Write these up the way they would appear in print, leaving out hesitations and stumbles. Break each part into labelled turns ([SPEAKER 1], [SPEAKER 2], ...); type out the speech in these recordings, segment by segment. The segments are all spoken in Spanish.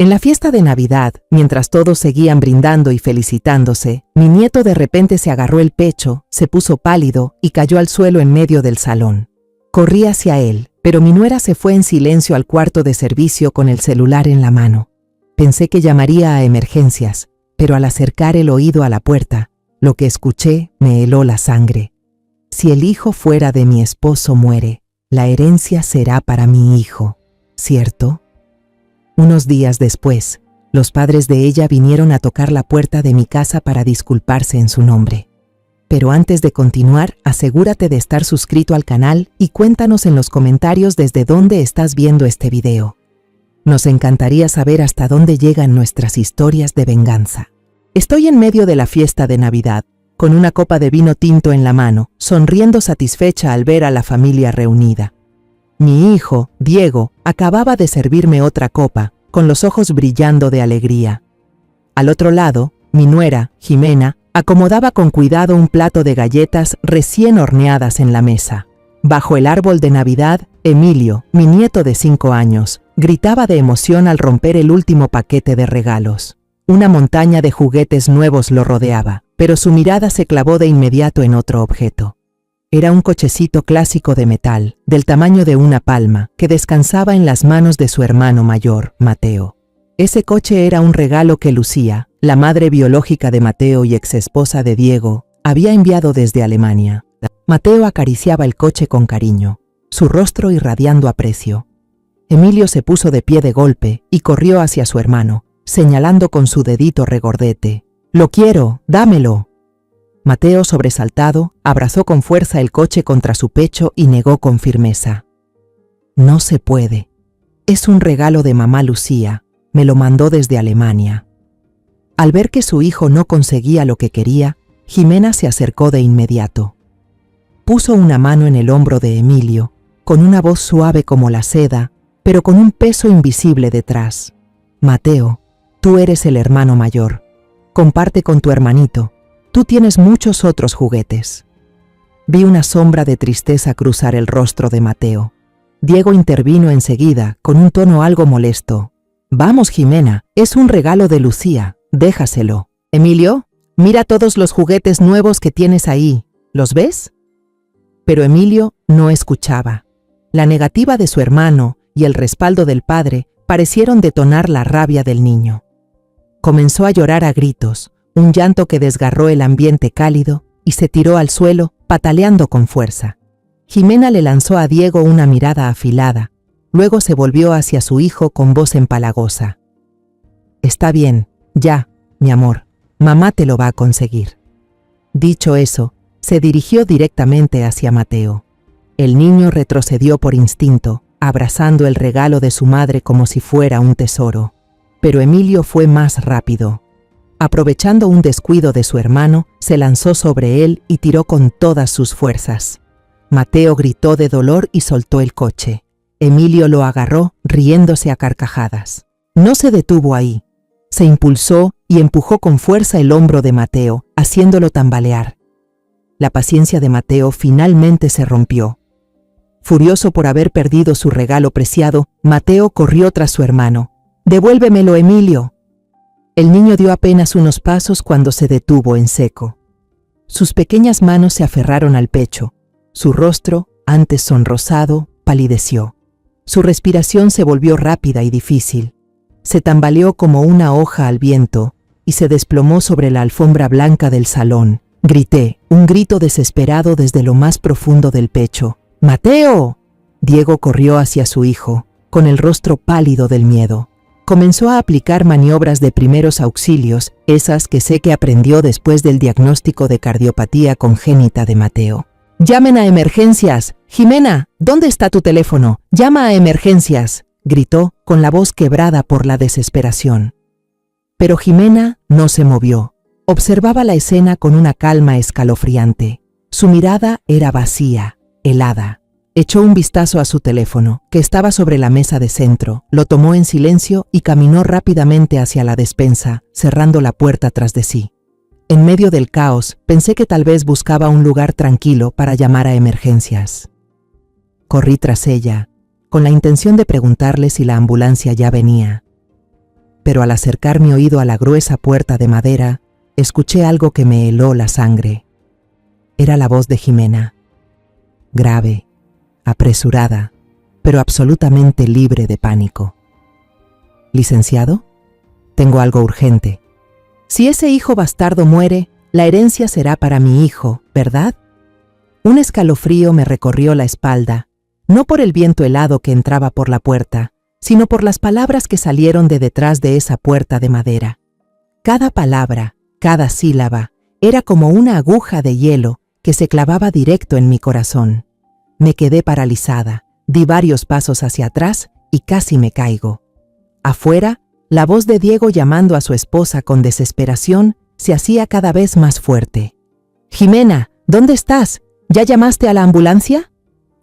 [SPEAKER 1] En la fiesta de Navidad, mientras todos seguían brindando y felicitándose, mi nieto de repente se agarró el pecho, se puso pálido y cayó al suelo en medio del salón. Corrí hacia él, pero mi nuera se fue en silencio al cuarto de servicio con el celular en la mano. Pensé que llamaría a emergencias, pero al acercar el oído a la puerta, lo que escuché me heló la sangre. Si el hijo fuera de mi esposo muere, la herencia será para mi hijo, ¿cierto? Unos días después, los padres de ella vinieron a tocar la puerta de mi casa para disculparse en su nombre. Pero antes de continuar, asegúrate de estar suscrito al canal y cuéntanos en los comentarios desde dónde estás viendo este video. Nos encantaría saber hasta dónde llegan nuestras historias de venganza. Estoy en medio de la fiesta de Navidad, con una copa de vino tinto en la mano, sonriendo satisfecha al ver a la familia reunida. Mi hijo, Diego, acababa de servirme otra copa, con los ojos brillando de alegría. Al otro lado, mi nuera, Jimena, acomodaba con cuidado un plato de galletas recién horneadas en la mesa. Bajo el árbol de Navidad, Emilio, mi nieto de 5 años, gritaba de emoción al romper el último paquete de regalos. Una montaña de juguetes nuevos lo rodeaba, pero su mirada se clavó de inmediato en otro objeto. Era un cochecito clásico de metal, del tamaño de una palma, que descansaba en las manos de su hermano mayor, Mateo. Ese coche era un regalo que Lucía, la madre biológica de Mateo y exesposa de Diego, había enviado desde Alemania. Mateo acariciaba el coche con cariño, su rostro irradiando aprecio. Emilio se puso de pie de golpe y corrió hacia su hermano, señalando con su dedito regordete. «¡Lo quiero! ¡Dámelo!». Mateo, sobresaltado, abrazó con fuerza el coche contra su pecho y negó con firmeza. «No se puede. Es un regalo de mamá Lucía. Me lo mandó desde Alemania». Al ver que su hijo no conseguía lo que quería, Jimena se acercó de inmediato. Puso una mano en el hombro de Emilio, con una voz suave como la seda, pero con un peso invisible detrás. «Mateo, tú eres el hermano mayor. Comparte con tu hermanito. Tú tienes muchos otros juguetes». Vi una sombra de tristeza cruzar el rostro de Mateo. Diego intervino enseguida, con un tono algo molesto. «Vamos, Jimena, es un regalo de Lucía, déjaselo. Emilio, mira todos los juguetes nuevos que tienes ahí, ¿los ves?». Pero Emilio no escuchaba. La negativa de su hermano y el respaldo del padre parecieron detonar la rabia del niño. Comenzó a llorar a gritos, un llanto que desgarró el ambiente cálido y se tiró al suelo, pataleando con fuerza. Jimena le lanzó a Diego una mirada afilada, luego se volvió hacia su hijo con voz empalagosa. «Está bien, ya, mi amor, mamá te lo va a conseguir». Dicho eso, se dirigió directamente hacia Mateo. El niño retrocedió por instinto, abrazando el regalo de su madre como si fuera un tesoro. Pero Emilio fue más rápido. Aprovechando un descuido de su hermano, se lanzó sobre él y tiró con todas sus fuerzas. Mateo gritó de dolor y soltó el coche. Emilio lo agarró, riéndose a carcajadas. No se detuvo ahí. Se impulsó y empujó con fuerza el hombro de Mateo, haciéndolo tambalear. La paciencia de Mateo finalmente se rompió. Furioso por haber perdido su regalo preciado, Mateo corrió tras su hermano. «¡Devuélvemelo, Emilio!». El niño dio apenas unos pasos cuando se detuvo en seco. Sus pequeñas manos se aferraron al pecho. Su rostro, antes sonrosado, palideció. Su respiración se volvió rápida y difícil. Se tambaleó como una hoja al viento y se desplomó sobre la alfombra blanca del salón. Grité, un grito desesperado desde lo más profundo del pecho. «¡Mateo!». Diego corrió hacia su hijo, con el rostro pálido del miedo. Comenzó a aplicar maniobras de primeros auxilios, esas que sé que aprendió después del diagnóstico de cardiopatía congénita de Mateo. «¡Llamen a emergencias! Jimena, ¿dónde está tu teléfono? ¡Llama a emergencias!», gritó con la voz quebrada por la desesperación. Pero Jimena no se movió. Observaba la escena con una calma escalofriante. Su mirada era vacía, helada. Echó un vistazo a su teléfono, que estaba sobre la mesa de centro, lo tomó en silencio y caminó rápidamente hacia la despensa, cerrando la puerta tras de sí. En medio del caos, pensé que tal vez buscaba un lugar tranquilo para llamar a emergencias. Corrí tras ella, con la intención de preguntarle si la ambulancia ya venía. pero al acercar mi oído a la gruesa puerta de madera, escuché algo que me heló la sangre. Era la voz de Jimena, grave, apresurada, pero absolutamente libre de pánico. «Licenciado, tengo algo urgente. Si ese hijo bastardo muere, la herencia será para mi hijo, ¿verdad?» Un escalofrío me recorrió la espalda, no por el viento helado que entraba por la puerta, sino por las palabras que salieron de detrás de esa puerta de madera. Cada palabra, cada sílaba, era como una aguja de hielo que se clavaba directo en mi corazón. Me quedé paralizada, di varios pasos hacia atrás y casi me caigo. Afuera, la voz de Diego llamando a su esposa con desesperación se hacía cada vez más fuerte. «Jimena, ¿dónde estás? ¿Ya llamaste a la ambulancia?»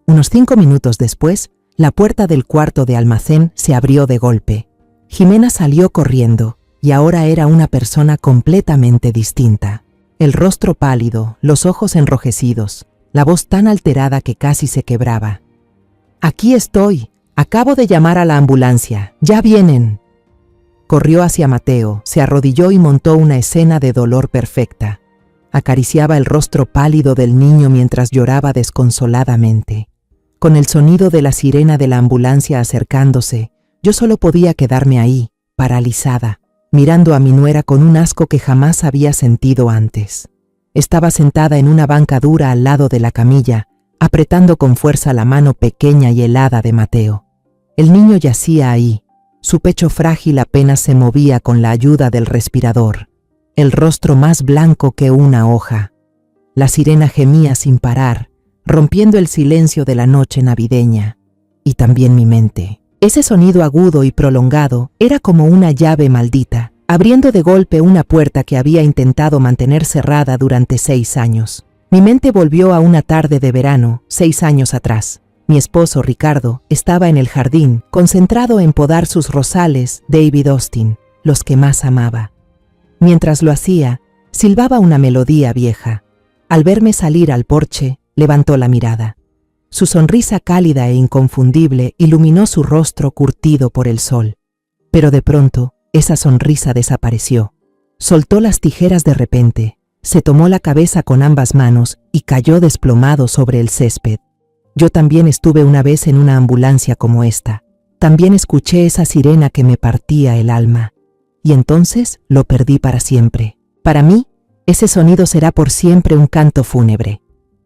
[SPEAKER 1] Unos 5 minutos después, la puerta del cuarto de almacén se abrió de golpe. Jimena salió corriendo, y ahora era una persona completamente distinta. El rostro pálido, los ojos enrojecidos, la voz tan alterada que casi se quebraba. «Aquí estoy. Acabo de llamar a la ambulancia. ¡Ya vienen!» Corrió hacia Mateo, se arrodilló y montó una escena de dolor perfecta. Acariciaba el rostro pálido del niño mientras lloraba desconsoladamente. Con el sonido de la sirena de la ambulancia acercándose, yo solo podía quedarme ahí, paralizada, mirando a mi nuera con un asco que jamás había sentido antes. Estaba sentada en una banca dura al lado de la camilla, apretando con fuerza la mano pequeña y helada de Mateo. El niño yacía ahí, su pecho frágil apenas se movía con la ayuda del respirador, el rostro más blanco que una hoja. La sirena gemía sin parar, rompiendo el silencio de la noche navideña, y también mi mente. Ese sonido agudo y prolongado era como una llave maldita, abriendo de golpe una puerta que había intentado mantener cerrada durante 6 años. Mi mente volvió a una tarde de verano, 6 años atrás. Mi esposo, Ricardo, estaba en el jardín, concentrado en podar sus rosales David Austin, los que más amaba. Mientras lo hacía, silbaba una melodía vieja. Al verme salir al porche, levantó la mirada. Su sonrisa cálida e inconfundible iluminó su rostro curtido por el sol. Pero de pronto, esa sonrisa desapareció. Soltó las tijeras de repente, se tomó la cabeza con ambas manos y cayó desplomado sobre el césped. Yo también estuve una vez en una ambulancia como esta. También escuché esa sirena que me partía el alma. Y entonces lo perdí para siempre. Para mí, ese sonido será por siempre un canto fúnebre.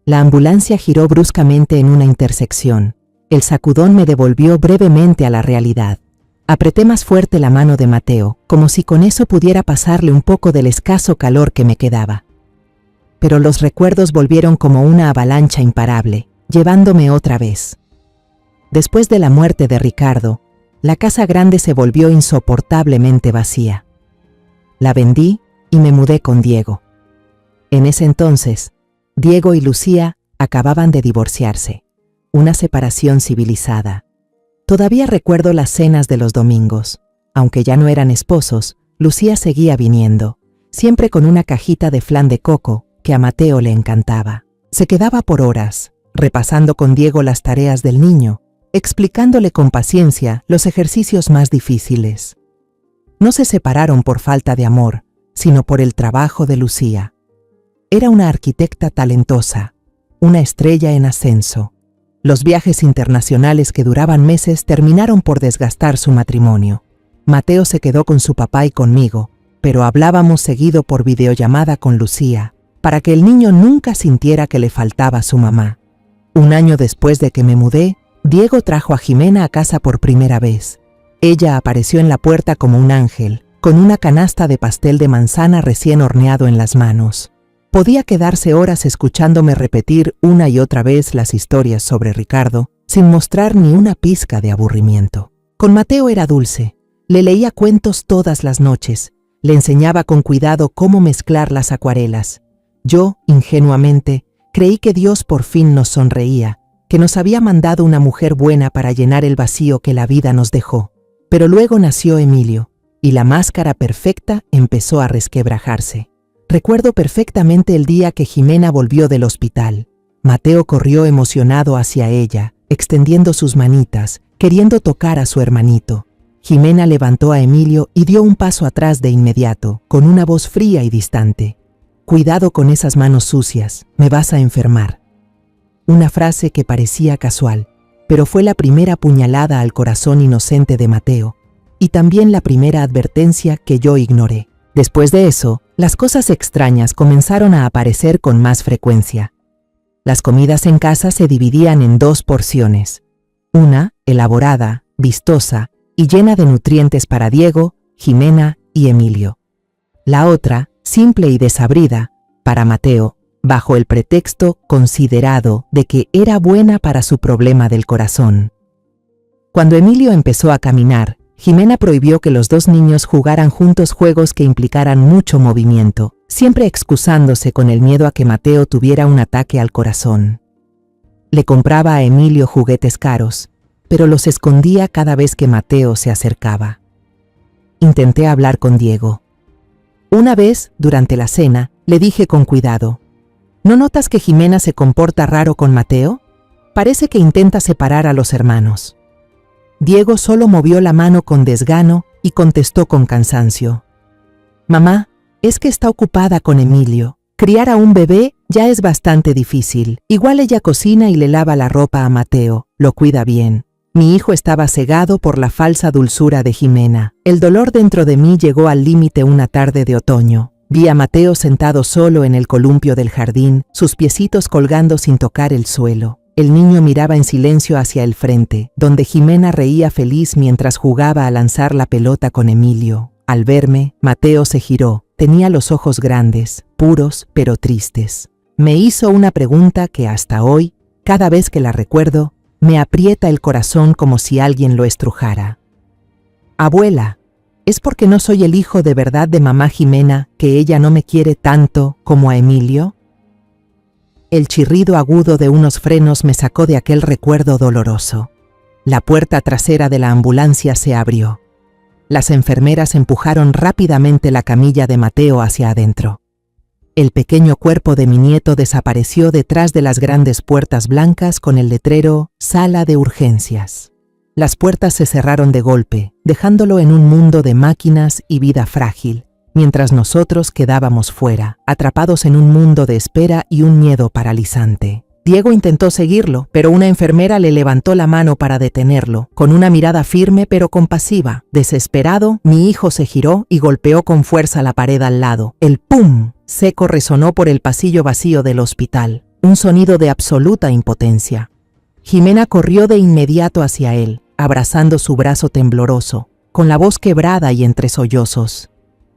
[SPEAKER 1] La ambulancia giró bruscamente en una intersección. El sacudón me devolvió brevemente a la realidad. Apreté más fuerte la mano de Mateo, como si con eso pudiera pasarle un poco del escaso calor que me quedaba. Pero los recuerdos volvieron como una avalancha imparable, llevándome otra vez. Después de la muerte de Ricardo, la casa grande se volvió insoportablemente vacía. La vendí y me mudé con Diego. En ese entonces, Diego y Lucía acababan de divorciarse, una separación civilizada. Todavía recuerdo las cenas de los domingos. Aunque ya no eran esposos, Lucía seguía viniendo, siempre con una cajita de flan de coco que a Mateo le encantaba. Se quedaba por horas, repasando con Diego las tareas del niño, explicándole con paciencia los ejercicios más difíciles. No se separaron por falta de amor, sino por el trabajo de Lucía. Era una arquitecta talentosa, una estrella en ascenso. Los viajes internacionales que duraban meses terminaron por desgastar su matrimonio. Mateo se quedó con su papá y conmigo, pero hablábamos seguido por videollamada con Lucía, para que el niño nunca sintiera que le faltaba su mamá. Un año después de que me mudé, Diego trajo a Jimena a casa por primera vez. Ella apareció en la puerta como un ángel, con una canasta de pastel de manzana recién horneado en las manos. Podía quedarse horas escuchándome repetir una y otra vez las historias sobre Ricardo, sin mostrar ni una pizca de aburrimiento. Con Mateo era dulce. Le leía cuentos todas las noches. Le enseñaba con cuidado cómo mezclar las acuarelas. Yo, ingenuamente, creí que Dios por fin nos sonreía, que nos había mandado una mujer buena para llenar el vacío que la vida nos dejó. Pero luego nació Emilio, y la máscara perfecta empezó a resquebrajarse. Recuerdo perfectamente el día que Jimena volvió del hospital. Mateo corrió emocionado hacia ella, extendiendo sus manitas, queriendo tocar a su hermanito. Jimena levantó a Emilio y dio un paso atrás de inmediato, con una voz fría y distante. «Cuidado con esas manos sucias, me vas a enfermar». Una frase que parecía casual, pero fue la primera puñalada al corazón inocente de Mateo, y también la primera advertencia que yo ignoré. Después de eso, las cosas extrañas comenzaron a aparecer con más frecuencia. Las comidas en casa se dividían en 2 porciones. Una, elaborada, vistosa y llena de nutrientes para Diego, Jimena y Emilio. La otra, simple y desabrida, para Mateo, bajo el pretexto considerado de que era buena para su problema del corazón. Cuando Emilio empezó a caminar, Jimena prohibió que los 2 niños jugaran juntos juegos que implicaran mucho movimiento, siempre excusándose con el miedo a que Mateo tuviera un ataque al corazón. Le compraba a Emilio juguetes caros, pero los escondía cada vez que Mateo se acercaba. Intenté hablar con Diego. Una vez, durante la cena, le dije con cuidado: ¿no notas que Jimena se comporta raro con Mateo? Parece que intenta separar a los hermanos. Diego solo movió la mano con desgano y contestó con cansancio: «Mamá, es que está ocupada con Emilio. Criar a un bebé ya es bastante difícil. Igual ella cocina y le lava la ropa a Mateo, lo cuida bien». Mi hijo estaba cegado por la falsa dulzura de Jimena. El dolor dentro de mí llegó al límite una tarde de otoño. Vi a Mateo sentado solo en el columpio del jardín, sus piecitos colgando sin tocar el suelo. El niño miraba en silencio hacia el frente, donde Jimena reía feliz mientras jugaba a lanzar la pelota con Emilio. Al verme, Mateo se giró. Tenía los ojos grandes, puros pero tristes. Me hizo una pregunta que hasta hoy, cada vez que la recuerdo, me aprieta el corazón como si alguien lo estrujara. «Abuela, ¿es porque no soy el hijo de verdad de mamá Jimena que ella no me quiere tanto como a Emilio?» El chirrido agudo de unos frenos me sacó de aquel recuerdo doloroso. La puerta trasera de la ambulancia se abrió. Las enfermeras empujaron rápidamente la camilla de Mateo hacia adentro. El pequeño cuerpo de mi nieto desapareció detrás de las grandes puertas blancas con el letrero «Sala de urgencias». Las puertas se cerraron de golpe, dejándolo en un mundo de máquinas y vida frágil, mientras nosotros quedábamos fuera, atrapados en un mundo de espera y un miedo paralizante. Diego intentó seguirlo, pero una enfermera le levantó la mano para detenerlo, con una mirada firme pero compasiva. Desesperado, mi hijo se giró y golpeó con fuerza la pared al lado. El ¡pum! Seco resonó por el pasillo vacío del hospital, un sonido de absoluta impotencia. Jimena corrió de inmediato hacia él, abrazando su brazo tembloroso, con la voz quebrada y entre sollozos.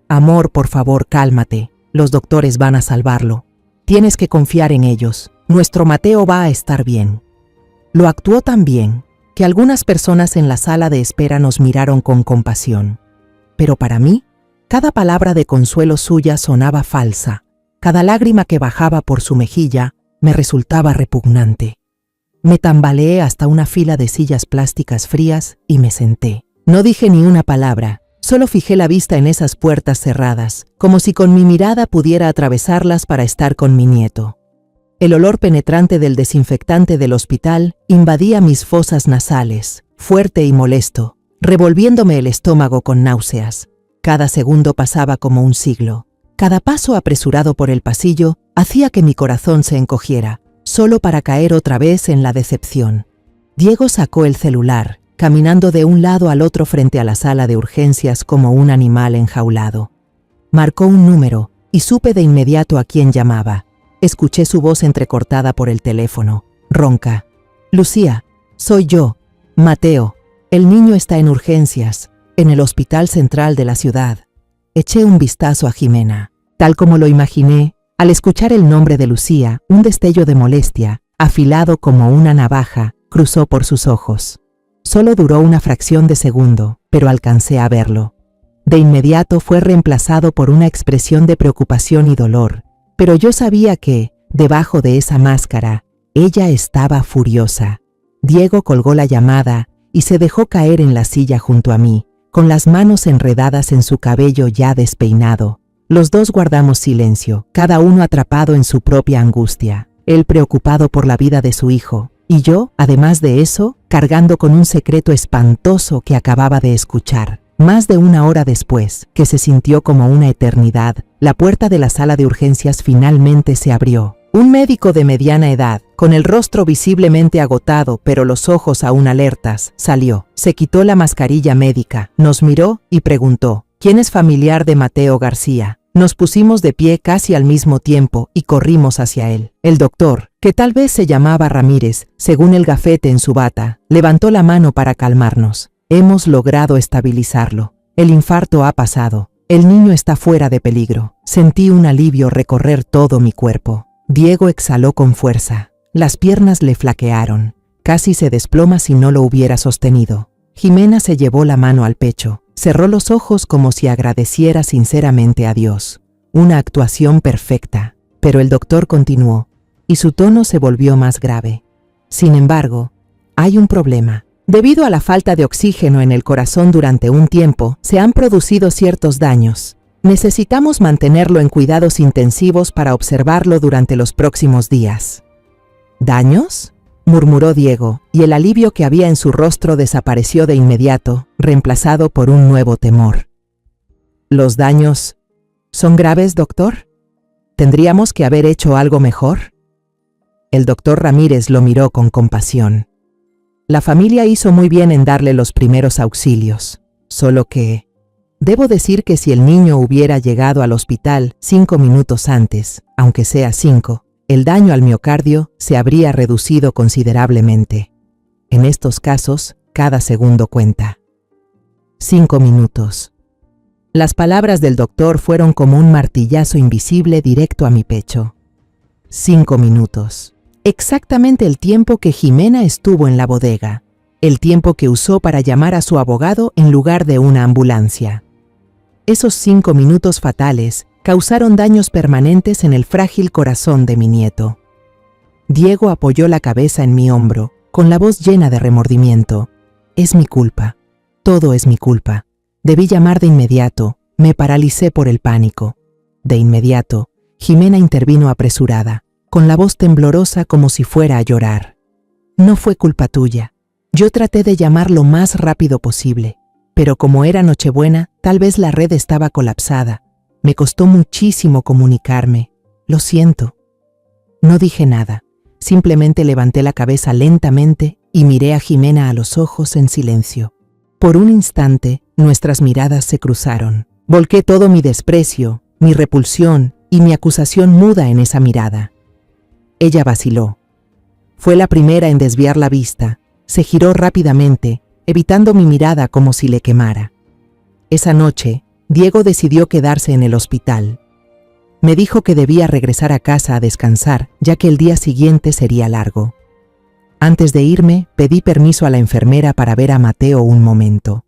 [SPEAKER 1] «Amor, por favor, cálmate. Los doctores van a salvarlo. Tienes que confiar en ellos. Nuestro Mateo va a estar bien». Lo actuó tan bien que algunas personas en la sala de espera nos miraron con compasión. Pero para mí, cada palabra de consuelo suya sonaba falsa. Cada lágrima que bajaba por su mejilla me resultaba repugnante. Me tambaleé hasta una fila de sillas plásticas frías y me senté. No dije ni una palabra. Solo fijé la vista en esas puertas cerradas, como si con mi mirada pudiera atravesarlas para estar con mi nieto. El olor penetrante del desinfectante del hospital invadía mis fosas nasales, fuerte y molesto, revolviéndome el estómago con náuseas. Cada segundo pasaba como un siglo. Cada paso apresurado por el pasillo hacía que mi corazón se encogiera, solo para caer otra vez en la decepción. Diego sacó el celular, caminando de un lado al otro frente a la sala de urgencias como un animal enjaulado. Marcó un número y supe de inmediato a quién llamaba. Escuché su voz entrecortada por el teléfono, ronca. «Lucía, soy yo, Mateo. El niño está en urgencias, en el hospital central de la ciudad». Eché un vistazo a Jimena. Tal como lo imaginé, al escuchar el nombre de Lucía, un destello de molestia, afilado como una navaja, cruzó por sus ojos. Solo duró una fracción de segundo, pero alcancé a verlo. De inmediato fue reemplazado por una expresión de preocupación y dolor, pero yo sabía que, debajo de esa máscara, ella estaba furiosa. Diego colgó la llamada y se dejó caer en la silla junto a mí, con las manos enredadas en su cabello ya despeinado. Los dos guardamos silencio, cada uno atrapado en su propia angustia, él preocupado por la vida de su hijo, y yo, además de eso, cargando con un secreto espantoso que acababa de escuchar. Más de una hora después, que se sintió como una eternidad, la puerta de la sala de urgencias finalmente se abrió. Un médico de mediana edad, con el rostro visiblemente agotado pero los ojos aún alertas, salió. Se quitó la mascarilla médica, nos miró y preguntó: ¿Quién es familiar de Mateo García? Nos pusimos de pie casi al mismo tiempo y corrimos hacia él. El doctor, que tal vez se llamaba Ramírez, según el gafete en su bata, levantó la mano para calmarnos. Hemos logrado estabilizarlo. El infarto ha pasado. El niño está fuera de peligro. Sentí un alivio recorrer todo mi cuerpo. Diego exhaló con fuerza. Las piernas le flaquearon. Casi se desploma si no lo hubiera sostenido. Jimena se llevó la mano al pecho. Cerró los ojos como si agradeciera sinceramente a Dios. Una actuación perfecta. Pero el doctor continuó, y su tono se volvió más grave. Sin embargo, hay un problema. Debido a la falta de oxígeno en el corazón durante un tiempo, se han producido ciertos daños. Necesitamos mantenerlo en cuidados intensivos para observarlo durante los próximos días. ¿Daños?, murmuró Diego, y el alivio que había en su rostro desapareció de inmediato, reemplazado por un nuevo temor. ¿Los daños son graves, doctor? ¿Tendríamos que haber hecho algo mejor? El doctor Ramírez lo miró con compasión. La familia hizo muy bien en darle los primeros auxilios, solo que... Debo decir que si el niño hubiera llegado al hospital 5 minutos antes, aunque sea 5, el daño al miocardio se habría reducido considerablemente. En estos casos, cada segundo cuenta. 5 minutos. Las palabras del doctor fueron como un martillazo invisible directo a mi pecho. 5 minutos. Exactamente el tiempo que Jimena estuvo en la bodega. El tiempo que usó para llamar a su abogado en lugar de una ambulancia. Esos 5 minutos fatales causaron daños permanentes en el frágil corazón de mi nieto. Diego apoyó la cabeza en mi hombro, con la voz llena de remordimiento. Es mi culpa. Todo es mi culpa. Debí llamar de inmediato. Me paralicé por el pánico. De inmediato, Jimena intervino apresurada, con la voz temblorosa como si fuera a llorar. No fue culpa tuya. Yo traté de llamar lo más rápido posible. Pero como era Nochebuena, tal vez la red estaba colapsada. Me costó muchísimo comunicarme. Lo siento. No dije nada. Simplemente levanté la cabeza lentamente y miré a Jimena a los ojos en silencio. Por un instante, nuestras miradas se cruzaron. Volqué todo mi desprecio, mi repulsión y mi acusación muda en esa mirada. Ella vaciló. Fue la primera en desviar la vista. Se giró rápidamente, evitando mi mirada como si le quemara. Esa noche, Diego decidió quedarse en el hospital. Me dijo que debía regresar a casa a descansar, ya que el día siguiente sería largo. Antes de irme, pedí permiso a la enfermera para ver a Mateo un momento.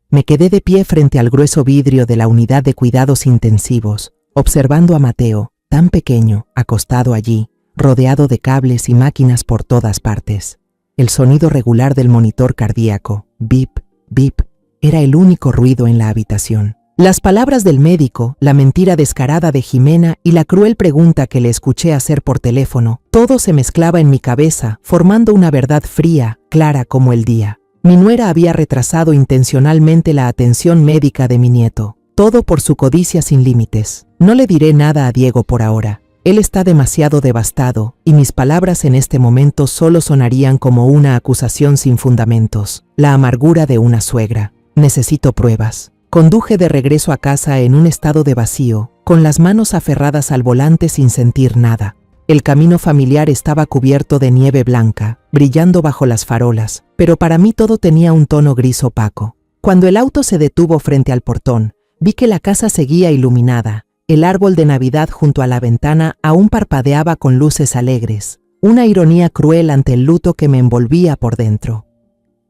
[SPEAKER 1] Me quedé de pie frente al grueso vidrio de la unidad de cuidados intensivos, observando a Mateo, tan pequeño, acostado allí, rodeado de cables y máquinas por todas partes. El sonido regular del monitor cardíaco, bip, bip, era el único ruido en la habitación. Las palabras del médico, la mentira descarada de Jimena y la cruel pregunta que le escuché hacer por teléfono, todo se mezclaba en mi cabeza, formando una verdad fría, clara como el día. Mi nuera había retrasado intencionalmente la atención médica de mi nieto, todo por su codicia sin límites. No le diré nada a Diego por ahora. Él está demasiado devastado, y mis palabras en este momento solo sonarían como una acusación sin fundamentos, la amargura de una suegra. Necesito pruebas. Conduje de regreso a casa en un estado de vacío, con las manos aferradas al volante sin sentir nada. El camino familiar estaba cubierto de nieve blanca, brillando bajo las farolas, pero para mí todo tenía un tono gris opaco. Cuando el auto se detuvo frente al portón, vi que la casa seguía iluminada. El árbol de Navidad junto a la ventana aún parpadeaba con luces alegres, una ironía cruel ante el luto que me envolvía por dentro.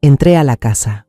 [SPEAKER 1] Entré a la casa.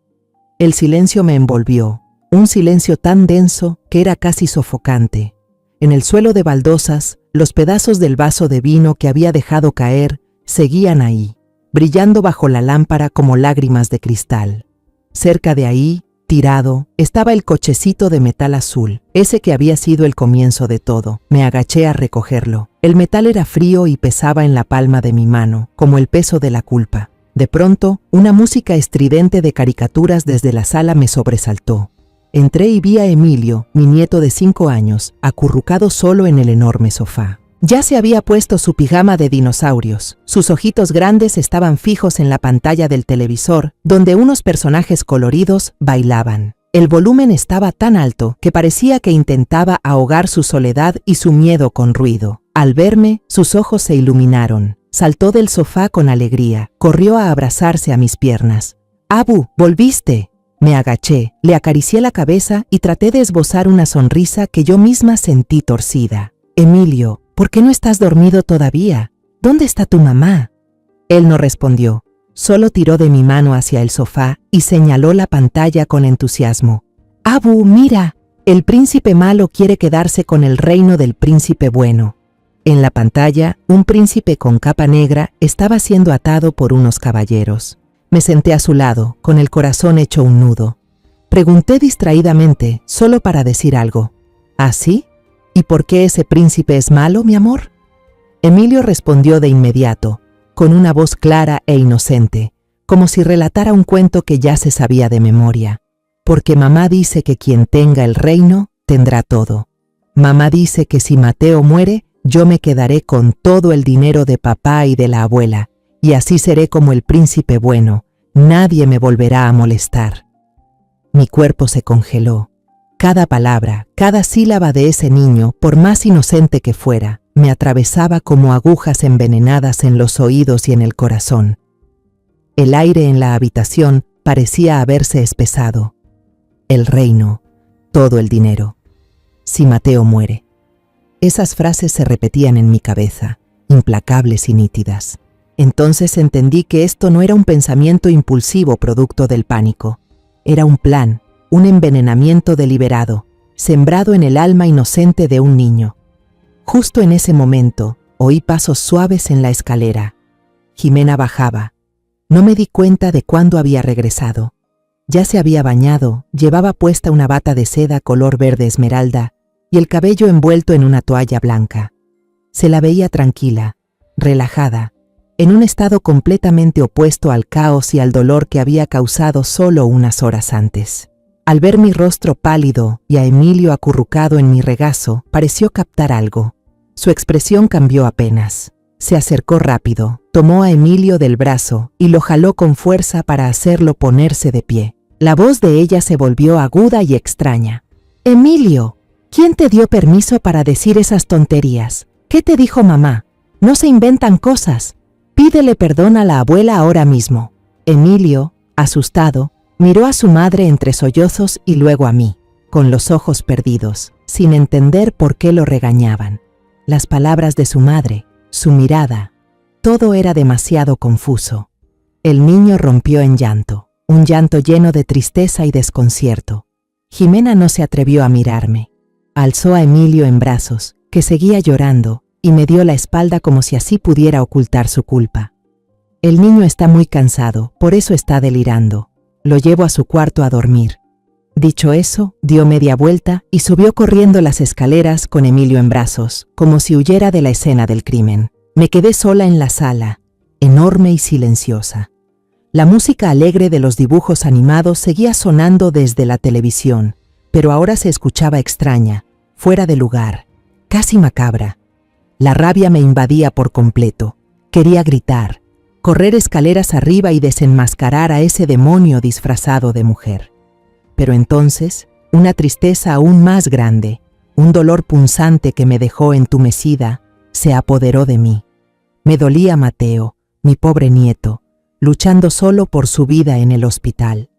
[SPEAKER 1] El silencio me envolvió, un silencio tan denso que era casi sofocante. En el suelo de baldosas, los pedazos del vaso de vino que había dejado caer seguían ahí, brillando bajo la lámpara como lágrimas de cristal. Cerca de ahí, tirado, estaba el cochecito de metal azul, ese que había sido el comienzo de todo. Me agaché a recogerlo. El metal era frío y pesaba en la palma de mi mano, como el peso de la culpa. De pronto, una música estridente de caricaturas desde la sala me sobresaltó. Entré y vi a Emilio, mi nieto de 5 años, acurrucado solo en el enorme sofá. Ya se había puesto su pijama de dinosaurios. Sus ojitos grandes estaban fijos en la pantalla del televisor, donde unos personajes coloridos bailaban. El volumen estaba tan alto que parecía que intentaba ahogar su soledad y su miedo con ruido. Al verme, sus ojos se iluminaron. Saltó del sofá con alegría, corrió a abrazarse a mis piernas. «Abu, ¿volviste?» Me agaché, le acaricié la cabeza y traté de esbozar una sonrisa que yo misma sentí torcida. «Emilio, ¿por qué no estás dormido todavía? ¿Dónde está tu mamá?» Él no respondió, solo tiró de mi mano hacia el sofá y señaló la pantalla con entusiasmo. «Abu, mira, el príncipe malo quiere quedarse con el reino del príncipe bueno». En la pantalla, un príncipe con capa negra estaba siendo atado por unos caballeros. Me senté a su lado, con el corazón hecho un nudo. Pregunté distraídamente, solo para decir algo. ¿Ah, sí? ¿Y por qué ese príncipe es malo, mi amor? Emilio respondió de inmediato, con una voz clara e inocente, como si relatara un cuento que ya se sabía de memoria. Porque mamá dice que quien tenga el reino, tendrá todo. Mamá dice que si Mateo muere, yo me quedaré con todo el dinero de papá y de la abuela, y así seré como el príncipe bueno, nadie me volverá a molestar. Mi cuerpo se congeló. Cada palabra, cada sílaba de ese niño, por más inocente que fuera, me atravesaba como agujas envenenadas en los oídos y en el corazón. El aire en la habitación parecía haberse espesado. El reino, todo el dinero. Si Mateo muere. Esas frases se repetían en mi cabeza, implacables y nítidas. Entonces entendí que esto no era un pensamiento impulsivo producto del pánico. Era un plan, un envenenamiento deliberado, sembrado en el alma inocente de un niño. Justo en ese momento, oí pasos suaves en la escalera. Jimena bajaba. No me di cuenta de cuándo había regresado. Ya se había bañado, llevaba puesta una bata de seda color verde esmeralda y el cabello envuelto en una toalla blanca. Se la veía tranquila, relajada, en un estado completamente opuesto al caos y al dolor que había causado solo unas horas antes. Al ver mi rostro pálido y a Emilio acurrucado en mi regazo, pareció captar algo. Su expresión cambió apenas. Se acercó rápido, tomó a Emilio del brazo y lo jaló con fuerza para hacerlo ponerse de pie. La voz de ella se volvió aguda y extraña. «Emilio, ¿quién te dio permiso para decir esas tonterías? ¿Qué te dijo mamá? No se inventan cosas. Pídele perdón a la abuela ahora mismo». Emilio, asustado, miró a su madre entre sollozos y luego a mí, con los ojos perdidos, sin entender por qué lo regañaban. Las palabras de su madre, su mirada, todo era demasiado confuso. El niño rompió en llanto, un llanto lleno de tristeza y desconcierto. Jimena no se atrevió a mirarme. Alzó a Emilio en brazos, que seguía llorando, y me dio la espalda como si así pudiera ocultar su culpa. «El niño está muy cansado, por eso está delirando. Lo llevo a su cuarto a dormir». Dicho eso, dio media vuelta y subió corriendo las escaleras con Emilio en brazos, como si huyera de la escena del crimen. Me quedé sola en la sala, enorme y silenciosa. La música alegre de los dibujos animados seguía sonando desde la televisión, pero ahora se escuchaba extraña, fuera de lugar, casi macabra. La rabia me invadía por completo. Quería gritar, correr escaleras arriba y desenmascarar a ese demonio disfrazado de mujer. Pero entonces, una tristeza aún más grande, un dolor punzante que me dejó entumecida, se apoderó de mí. Me dolía Mateo, mi pobre nieto, luchando solo por su vida en el hospital.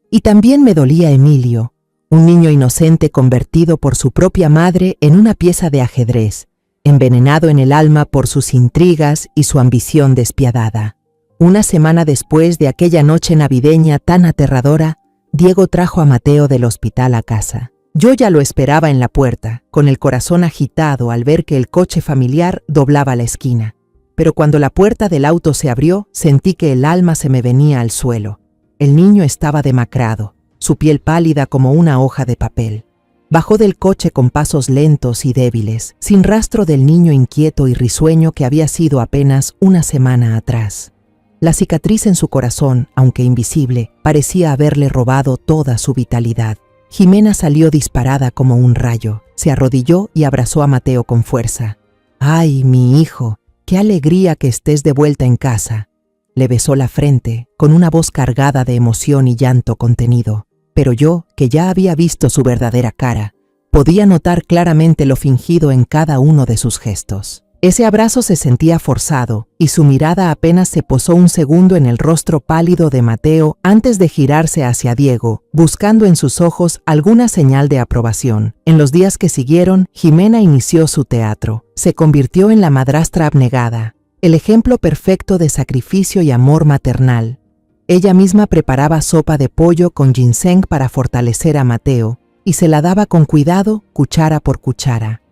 [SPEAKER 1] Y también me dolía Emilio, un niño inocente convertido por su propia madre en una pieza de ajedrez, envenenado en el alma por sus intrigas y su ambición despiadada. Una semana después de aquella noche navideña tan aterradora, Diego trajo a Mateo del hospital a casa. Yo ya lo esperaba en la puerta, con el corazón agitado al ver que el coche familiar doblaba la esquina. Pero cuando la puerta del auto se abrió, sentí que el alma se me venía al suelo. El niño estaba demacrado, su piel pálida como una hoja de papel. Bajó del coche con pasos lentos y débiles, sin rastro del niño inquieto y risueño que había sido apenas una semana atrás. La cicatriz en su corazón, aunque invisible, parecía haberle robado toda su vitalidad. Jimena salió disparada como un rayo, se arrodilló y abrazó a Mateo con fuerza. «¡Ay, mi hijo! ¡Qué alegría que estés de vuelta en casa!». Le besó la frente, con una voz cargada de emoción y llanto contenido. Pero yo, que ya había visto su verdadera cara, podía notar claramente lo fingido en cada uno de sus gestos. Ese abrazo se sentía forzado, y su mirada apenas se posó un segundo en el rostro pálido de Mateo antes de girarse hacia Diego, buscando en sus ojos alguna señal de aprobación. En los días que siguieron, Jimena inició su teatro. Se convirtió en la madrastra abnegada, el ejemplo perfecto de sacrificio y amor maternal. Ella misma preparaba sopa de pollo con ginseng para fortalecer a Mateo, y se la daba con cuidado, cuchara por cuchara.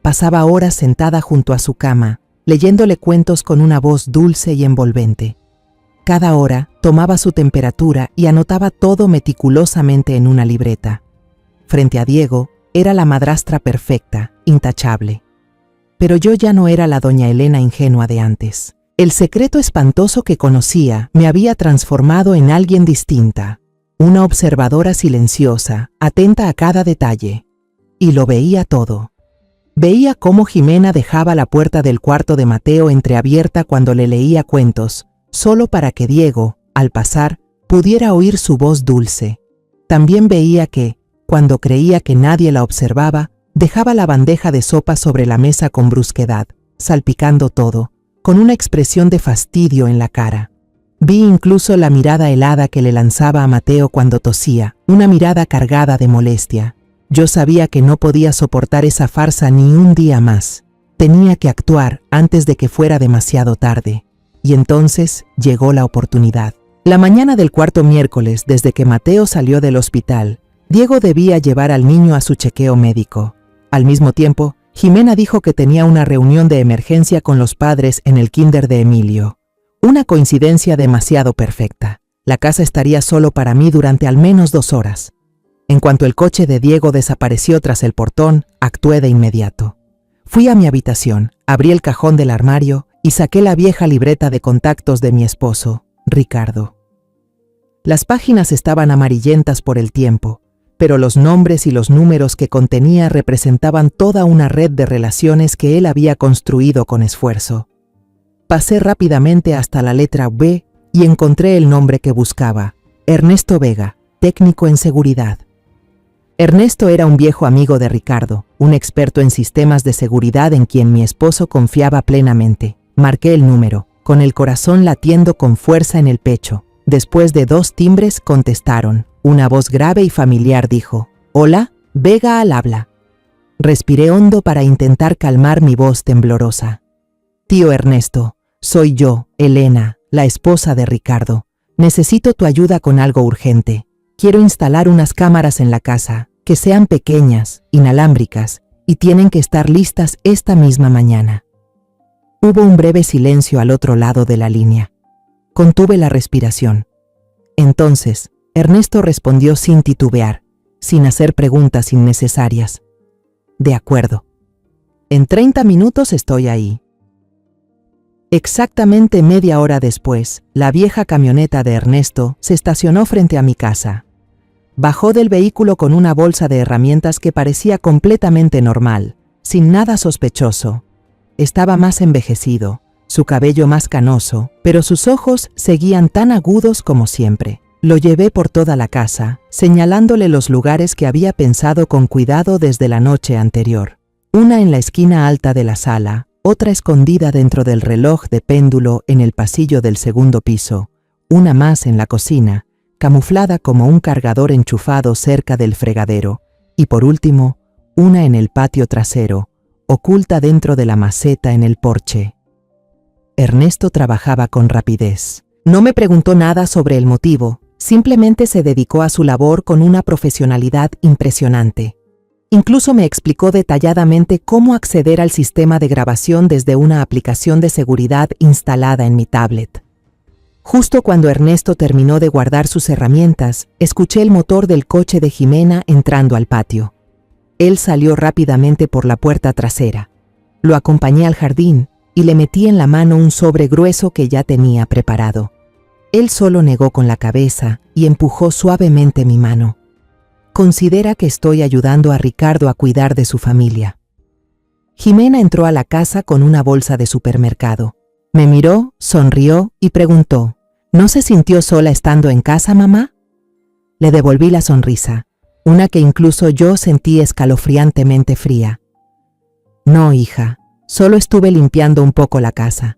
[SPEAKER 1] Pasaba horas sentada junto a su cama, leyéndole cuentos con una voz dulce y envolvente. Cada hora tomaba su temperatura y anotaba todo meticulosamente en una libreta. Frente a Diego, era la madrastra perfecta, intachable. Pero yo ya no era la doña Elena ingenua de antes. El secreto espantoso que conocía me había transformado en alguien distinta, una observadora silenciosa, atenta a cada detalle. Y lo veía todo. Veía cómo Jimena dejaba la puerta del cuarto de Mateo entreabierta cuando le leía cuentos, solo para que Diego, al pasar, pudiera oír su voz dulce. También veía que, cuando creía que nadie la observaba, dejaba la bandeja de sopa sobre la mesa con brusquedad, salpicando todo, con una expresión de fastidio en la cara. Vi incluso la mirada helada que le lanzaba a Mateo cuando tosía, una mirada cargada de molestia. Yo sabía que no podía soportar esa farsa ni un día más. Tenía que actuar antes de que fuera demasiado tarde. Y entonces llegó la oportunidad. La mañana del cuarto miércoles, desde que Mateo salió del hospital, Diego debía llevar al niño a su chequeo médico. Al mismo tiempo, Jimena dijo que tenía una reunión de emergencia con los padres en el kinder de Emilio. Una coincidencia demasiado perfecta. La casa estaría solo para mí durante al menos 2 horas. En cuanto el coche de Diego desapareció tras el portón, actué de inmediato. Fui a mi habitación, abrí el cajón del armario y saqué la vieja libreta de contactos de mi esposo, Ricardo. Las páginas estaban amarillentas por el tiempo, pero los nombres y los números que contenía representaban toda una red de relaciones que él había construido con esfuerzo. Pasé rápidamente hasta la letra B y encontré el nombre que buscaba, Ernesto Vega, técnico en seguridad. Ernesto era un viejo amigo de Ricardo, un experto en sistemas de seguridad en quien mi esposo confiaba plenamente. Marqué el número, con el corazón latiendo con fuerza en el pecho. Después de 2 timbres contestaron. Una voz grave y familiar dijo: «Hola, Vega al habla». Respiré hondo para intentar calmar mi voz temblorosa. «Tío Ernesto, soy yo, Elena, la esposa de Ricardo. Necesito tu ayuda con algo urgente. Quiero instalar unas cámaras en la casa, que sean pequeñas, inalámbricas, y tienen que estar listas esta misma mañana». Hubo un breve silencio al otro lado de la línea. Contuve la respiración. Entonces, Ernesto respondió sin titubear, sin hacer preguntas innecesarias. «De acuerdo. En 30 minutos estoy ahí». Exactamente media hora después, la vieja camioneta de Ernesto se estacionó frente a mi casa. Bajó del vehículo con una bolsa de herramientas que parecía completamente normal, sin nada sospechoso. Estaba más envejecido, su cabello más canoso, pero sus ojos seguían tan agudos como siempre. Lo llevé por toda la casa, señalándole los lugares que había pensado con cuidado desde la noche anterior. Una en la esquina alta de la sala, otra escondida dentro del reloj de péndulo en el pasillo del segundo piso, una más en la cocina, camuflada como un cargador enchufado cerca del fregadero, y por último, una en el patio trasero, oculta dentro de la maceta en el porche. Ernesto trabajaba con rapidez. No me preguntó nada sobre el motivo, simplemente se dedicó a su labor con una profesionalidad impresionante. Incluso me explicó detalladamente cómo acceder al sistema de grabación desde una aplicación de seguridad instalada en mi tablet. Justo cuando Ernesto terminó de guardar sus herramientas, escuché el motor del coche de Jimena entrando al patio. Él salió rápidamente por la puerta trasera. Lo acompañé al jardín, y le metí en la mano un sobre grueso que ya tenía preparado. Él solo negó con la cabeza y empujó suavemente mi mano. Considera que estoy ayudando a Ricardo a cuidar de su familia. Jimena entró a la casa con una bolsa de supermercado. Me miró, sonrió y preguntó, ¿no se sintió sola estando en casa, mamá? Le devolví la sonrisa, una que incluso yo sentí escalofriantemente fría. No, hija, solo estuve limpiando un poco la casa.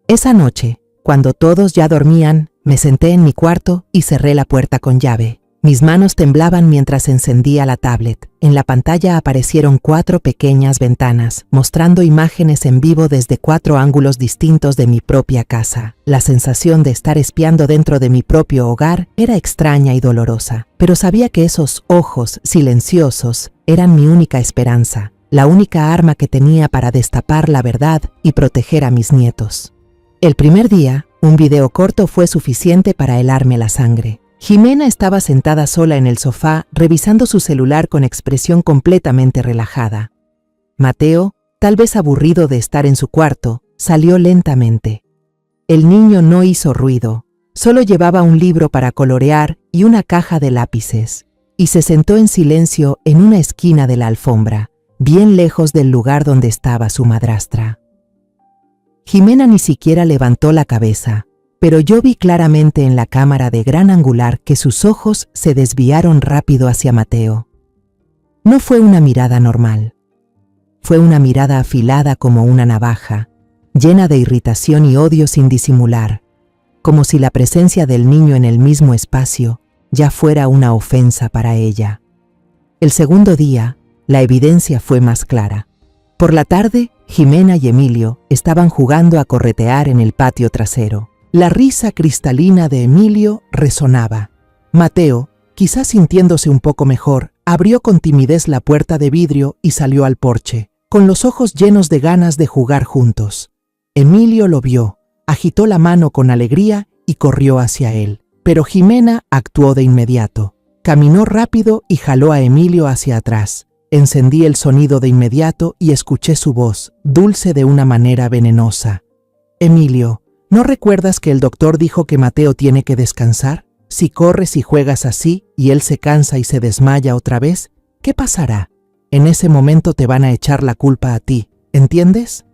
[SPEAKER 1] Esa noche, cuando todos ya dormían, me senté en mi cuarto y cerré la puerta con llave. Mis manos temblaban mientras encendía la tablet. En la pantalla aparecieron 4 pequeñas ventanas, mostrando imágenes en vivo desde 4 ángulos distintos de mi propia casa. La sensación de estar espiando dentro de mi propio hogar era extraña y dolorosa, pero sabía que esos ojos silenciosos eran mi única esperanza, la única arma que tenía para destapar la verdad y proteger a mis nietos. El primer día, un video corto fue suficiente para helarme la sangre. Jimena estaba sentada sola en el sofá, revisando su celular con expresión completamente relajada. Mateo, tal vez aburrido de estar en su cuarto, salió lentamente. El niño no hizo ruido, solo llevaba un libro para colorear y una caja de lápices, y se sentó en silencio en una esquina de la alfombra, bien lejos del lugar donde estaba su madrastra. Jimena ni siquiera levantó la cabeza, pero yo vi claramente en la cámara de gran angular que sus ojos se desviaron rápido hacia Mateo. No fue una mirada normal. Fue una mirada afilada como una navaja, llena de irritación y odio sin disimular, como si la presencia del niño en el mismo espacio ya fuera una ofensa para ella. El segundo día, la evidencia fue más clara. Por la tarde, Jimena y Emilio estaban jugando a corretear en el patio trasero. La risa cristalina de Emilio resonaba. Mateo, quizás sintiéndose un poco mejor, abrió con timidez la puerta de vidrio y salió al porche, con los ojos llenos de ganas de jugar juntos. Emilio lo vio, agitó la mano con alegría y corrió hacia él. Pero Jimena actuó de inmediato. Caminó rápido y jaló a Emilio hacia atrás. Encendí el sonido de inmediato y escuché su voz, dulce de una manera venenosa. Emilio, ¿no recuerdas que el doctor dijo que Mateo tiene que descansar? Si corres y juegas así y él se cansa y se desmaya otra vez, ¿qué pasará? En ese momento te van a echar la culpa a ti, ¿entiendes?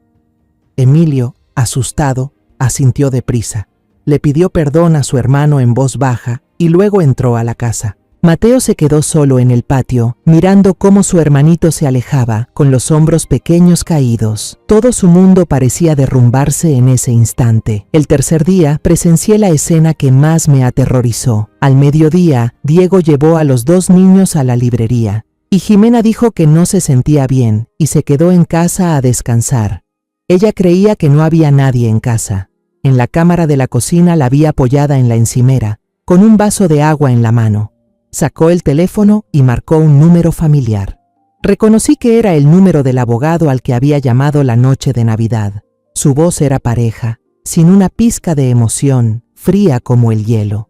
[SPEAKER 1] Emilio, asustado, asintió deprisa. Le pidió perdón a su hermano en voz baja y luego entró a la casa. Mateo se quedó solo en el patio, mirando cómo su hermanito se alejaba, con los hombros pequeños caídos. Todo su mundo parecía derrumbarse en ese instante. El tercer día, presencié la escena que más me aterrorizó. Al mediodía, Diego llevó a los 2 niños a la librería, y Jimena dijo que no se sentía bien, y se quedó en casa a descansar. Ella creía que no había nadie en casa. En la cámara de la cocina la vi apoyada en la encimera, con un vaso de agua en la mano. Sacó el teléfono y marcó un número familiar. Reconocí que era el número del abogado al que había llamado la noche de Navidad. Su voz era pareja, sin una pizca de emoción, fría como el hielo.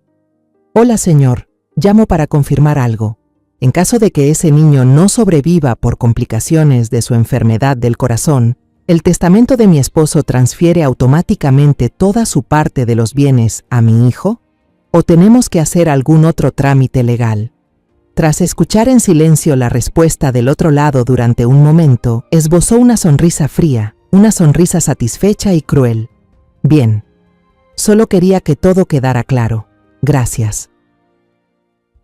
[SPEAKER 1] Hola, señor, llamo para confirmar algo. En caso de que ese niño no sobreviva por complicaciones de su enfermedad del corazón, el testamento de mi esposo transfiere automáticamente toda su parte de los bienes a mi hijo. ¿O tenemos que hacer algún otro trámite legal? Tras escuchar en silencio la respuesta del otro lado durante un momento, esbozó una sonrisa fría, una sonrisa satisfecha y cruel. Bien. Solo quería que todo quedara claro. Gracias.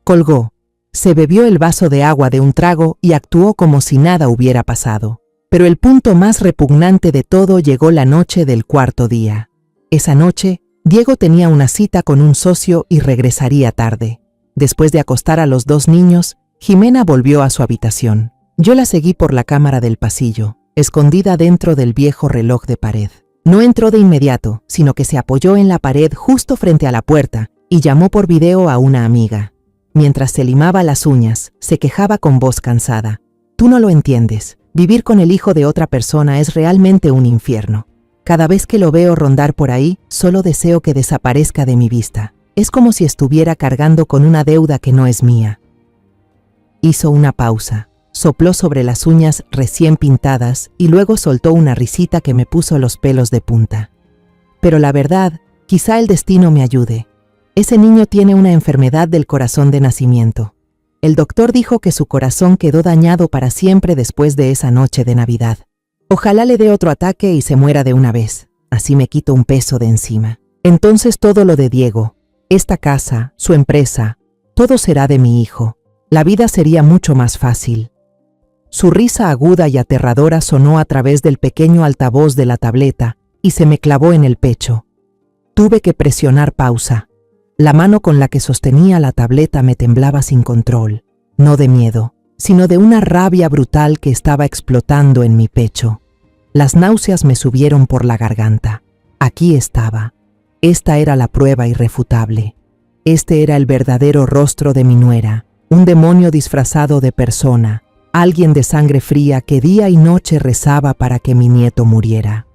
[SPEAKER 1] Colgó. Se bebió el vaso de agua de un trago y actuó como si nada hubiera pasado. Pero el punto más repugnante de todo llegó la noche del 4.º día. Esa noche, Diego tenía una cita con un socio y regresaría tarde. Después de acostar a los 2 niños, Jimena volvió a su habitación. Yo la seguí por la cámara del pasillo, escondida dentro del viejo reloj de pared. No entró de inmediato, sino que se apoyó en la pared justo frente a la puerta y llamó por video a una amiga. Mientras se limaba las uñas, se quejaba con voz cansada. Tú no lo entiendes. Vivir con el hijo de otra persona es realmente un infierno. Cada vez que lo veo rondar por ahí, solo deseo que desaparezca de mi vista. Es como si estuviera cargando con una deuda que no es mía. Hizo una pausa. sopló sobre las uñas recién pintadas y luego soltó una risita que me puso los pelos de punta. Pero la verdad, quizá el destino me ayude. Ese niño tiene una enfermedad del corazón de nacimiento. El doctor dijo que su corazón quedó dañado para siempre después de esa noche de Navidad. Ojalá le dé otro ataque y se muera de una vez. Así me quito un peso de encima. Entonces todo lo de Diego, esta casa, su empresa, todo será de mi hijo. La vida sería mucho más fácil. Su risa aguda y aterradora sonó a través del pequeño altavoz de la tableta y se me clavó en el pecho. Tuve que presionar pausa. La mano con la que sostenía la tableta me temblaba sin control, no de miedo, sino de una rabia brutal que estaba explotando en mi pecho. Las náuseas me subieron por la garganta. Aquí estaba. Esta era la prueba irrefutable. Este era el verdadero rostro de mi nuera, un demonio disfrazado de persona, alguien de sangre fría que día y noche rezaba para que mi nieto muriera.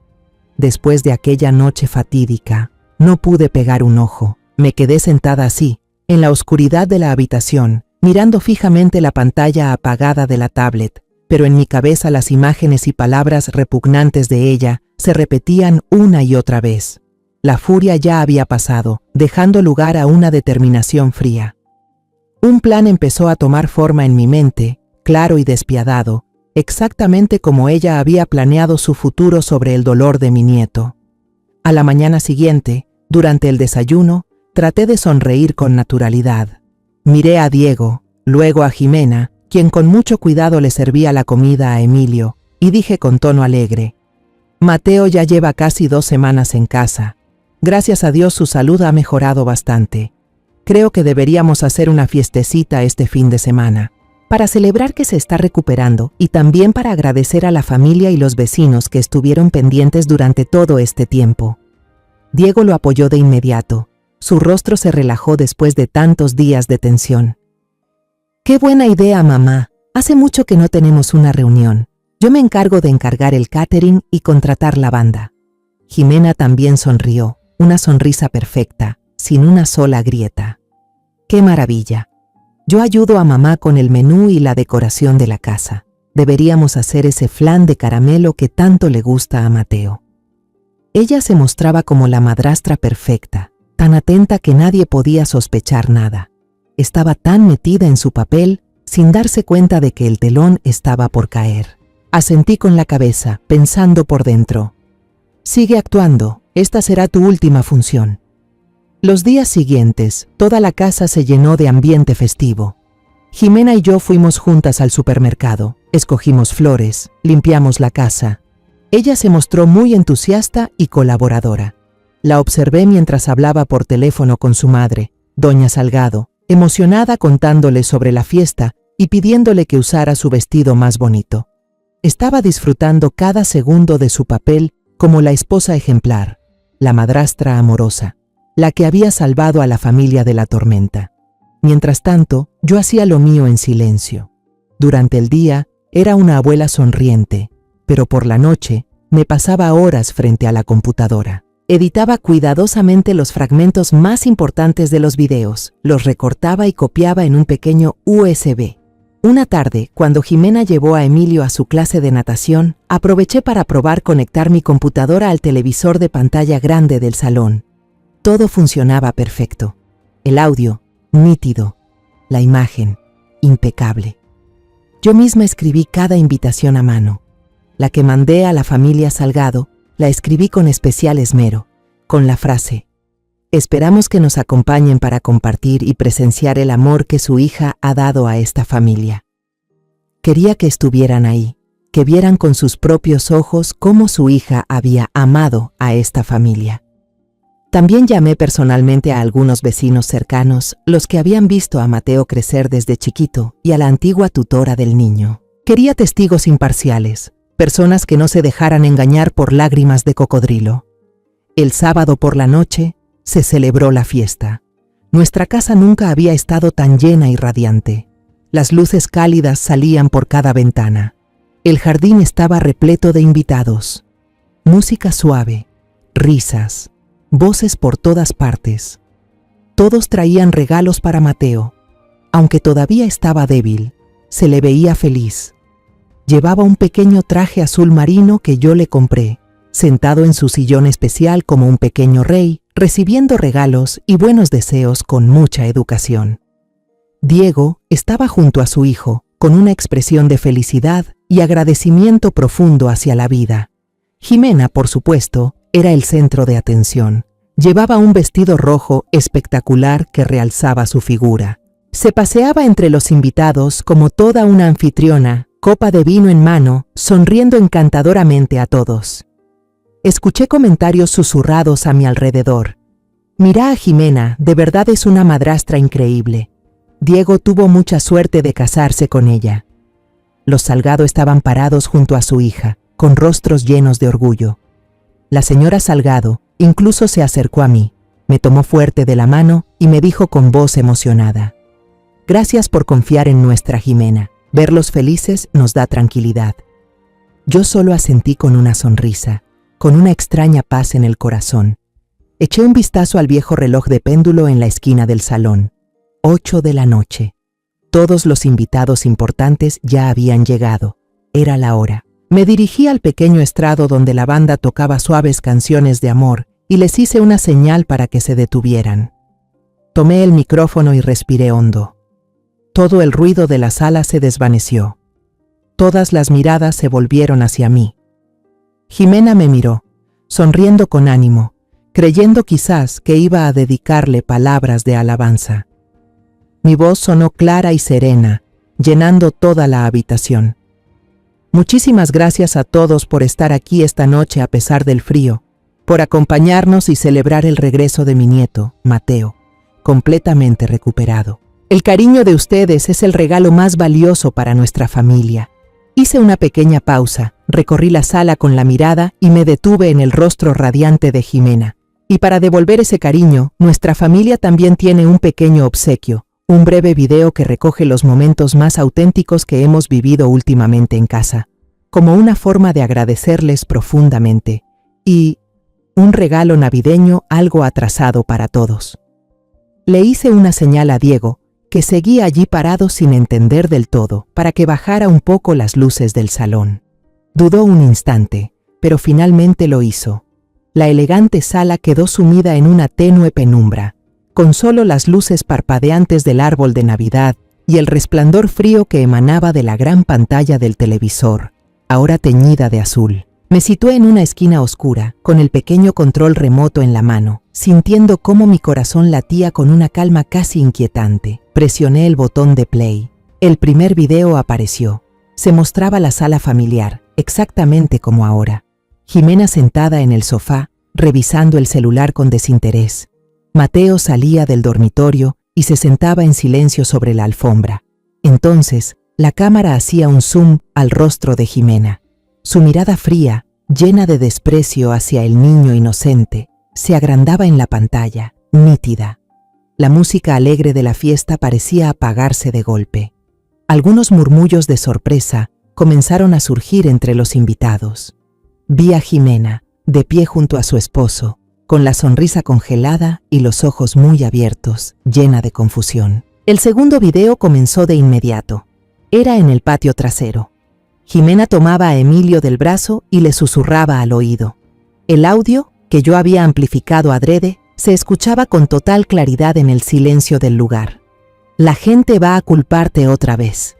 [SPEAKER 1] Después de aquella noche fatídica, no pude pegar un ojo. Me quedé sentada así, en la oscuridad de la habitación, mirando fijamente la pantalla apagada de la tablet, pero en mi cabeza las imágenes y palabras repugnantes de ella se repetían una y otra vez. La furia ya había pasado, dejando lugar a una determinación fría. Un plan empezó a tomar forma en mi mente, claro y despiadado, exactamente como ella había planeado su futuro sobre el dolor de mi nieto. A la mañana siguiente, durante el desayuno, traté de sonreír con naturalidad. Miré a Diego, luego a Jimena, quien con mucho cuidado le servía la comida a Emilio, y dije con tono alegre: Mateo ya lleva casi 2 semanas en casa. Gracias a Dios su salud ha mejorado bastante. Creo que deberíamos hacer una fiestecita este fin de semana, para celebrar que se está recuperando y también para agradecer a la familia y los vecinos que estuvieron pendientes durante todo este tiempo. Diego lo apoyó de inmediato. Su rostro se relajó después de tantos días de tensión. ¡Qué buena idea, mamá! Hace mucho que no tenemos una reunión. Yo me encargo de encargar el catering y contratar la banda. Jimena también sonrió, una sonrisa perfecta, sin una sola grieta. ¡Qué maravilla! Yo ayudo a mamá con el menú y la decoración de la casa. Deberíamos hacer ese flan de caramelo que tanto le gusta a Mateo. Ella se mostraba como la madrastra perfecta, tan atenta que nadie podía sospechar nada. Estaba tan metida en su papel, sin darse cuenta de que el telón estaba por caer. Asentí con la cabeza, pensando por dentro: sigue actuando, esta será tu última función. Los días siguientes, toda la casa se llenó de ambiente festivo. Jimena y yo fuimos juntas al supermercado, escogimos flores, limpiamos la casa. Ella se mostró muy entusiasta y colaboradora. La observé mientras hablaba por teléfono con su madre, doña Salgado, emocionada contándole sobre la fiesta y pidiéndole que usara su vestido más bonito. Estaba disfrutando cada segundo de su papel como la esposa ejemplar, la madrastra amorosa, la que había salvado a la familia de la tormenta. Mientras tanto, yo hacía lo mío en silencio. Durante el día, era una abuela sonriente, pero por la noche, me pasaba horas frente a la computadora. Editaba cuidadosamente los fragmentos más importantes de los videos, los recortaba y copiaba en un pequeño USB. Una tarde, cuando Jimena llevó a Emilio a su clase de natación, aproveché para probar conectar mi computadora al televisor de pantalla grande del salón. Todo funcionaba perfecto. El audio, nítido. La imagen, impecable. Yo misma escribí cada invitación a mano. La que mandé a la familia Salgado, la escribí con especial esmero, con la frase: esperamos que nos acompañen para compartir y presenciar el amor que su hija ha dado a esta familia. Quería que estuvieran ahí, que vieran con sus propios ojos cómo su hija había amado a esta familia. También llamé personalmente a algunos vecinos cercanos, los que habían visto a Mateo crecer desde chiquito, y a la antigua tutora del niño. Quería testigos imparciales, personas que no se dejaran engañar por lágrimas de cocodrilo. El sábado por la noche se celebró la fiesta. Nuestra casa nunca había estado tan llena y radiante. Las luces cálidas salían por cada ventana. El jardín estaba repleto de invitados. Música suave, risas, voces por todas partes. Todos traían regalos para Mateo. Aunque todavía estaba débil, se le veía feliz. Llevaba un pequeño traje azul marino que yo le compré, sentado en su sillón especial como un pequeño rey, recibiendo regalos y buenos deseos con mucha educación. Diego estaba junto a su hijo, con una expresión de felicidad y agradecimiento profundo hacia la vida. Jimena, por supuesto, era el centro de atención. Llevaba un vestido rojo espectacular que realzaba su figura. Se paseaba entre los invitados como toda una anfitriona, copa de vino en mano, sonriendo encantadoramente a todos. Escuché comentarios susurrados a mi alrededor. Mira a Jimena, de verdad es una madrastra increíble. Diego tuvo mucha suerte de casarse con ella. Los Salgado estaban parados junto a su hija, con rostros llenos de orgullo. La señora Salgado incluso se acercó a mí, me tomó fuerte de la mano y me dijo con voz emocionada: Gracias por confiar en nuestra Jimena. Verlos felices nos da tranquilidad. Yo solo asentí con una sonrisa, con una extraña paz en el corazón. Eché un vistazo al viejo reloj de péndulo en la esquina del salón. 8 de la noche. Todos los invitados importantes ya habían llegado. Era la hora. Me dirigí al pequeño estrado donde la banda tocaba suaves canciones de amor y les hice una señal para que se detuvieran. Tomé el micrófono y respiré hondo. Todo el ruido de la sala se desvaneció. Todas las miradas se volvieron hacia mí. Jimena me miró, sonriendo con ánimo, creyendo quizás que iba a dedicarle palabras de alabanza. Mi voz sonó clara y serena, llenando toda la habitación. Muchísimas gracias a todos por estar aquí esta noche a pesar del frío, por acompañarnos y celebrar el regreso de mi nieto, Mateo, completamente recuperado. El cariño de ustedes es el regalo más valioso para nuestra familia. Hice una pequeña pausa, recorrí la sala con la mirada y me detuve en el rostro radiante de Jimena. Y para devolver ese cariño, nuestra familia también tiene un pequeño obsequio, un breve video que recoge los momentos más auténticos que hemos vivido últimamente en casa, como una forma de agradecerles profundamente, y un regalo navideño algo atrasado para todos. Le hice una señal a Diego, que seguía allí parado sin entender del todo, para que bajara un poco las luces del salón. Dudó un instante, pero finalmente lo hizo. La elegante sala quedó sumida en una tenue penumbra, con solo las luces parpadeantes del árbol de Navidad y el resplandor frío que emanaba de la gran pantalla del televisor, ahora teñida de azul. Me situé en una esquina oscura, con el pequeño control remoto en la mano, sintiendo cómo mi corazón latía con una calma casi inquietante. Presioné el botón de play. El primer video apareció. Se mostraba la sala familiar, exactamente como ahora. Jimena sentada en el sofá, revisando el celular con desinterés. Mateo salía del dormitorio y se sentaba en silencio sobre la alfombra. Entonces, la cámara hacía un zoom al rostro de Jimena. Su mirada fría, llena de desprecio hacia el niño inocente, se agrandaba en la pantalla, nítida. La música alegre de la fiesta parecía apagarse de golpe. Algunos murmullos de sorpresa comenzaron a surgir entre los invitados. Vi a Jimena, de pie junto a su esposo, con la sonrisa congelada y los ojos muy abiertos, llena de confusión. El segundo video comenzó de inmediato. Era en el patio trasero. Jimena tomaba a Emilio del brazo y le susurraba al oído. El audio, que yo había amplificado adrede, se escuchaba con total claridad en el silencio del lugar. La gente va a culparte otra vez.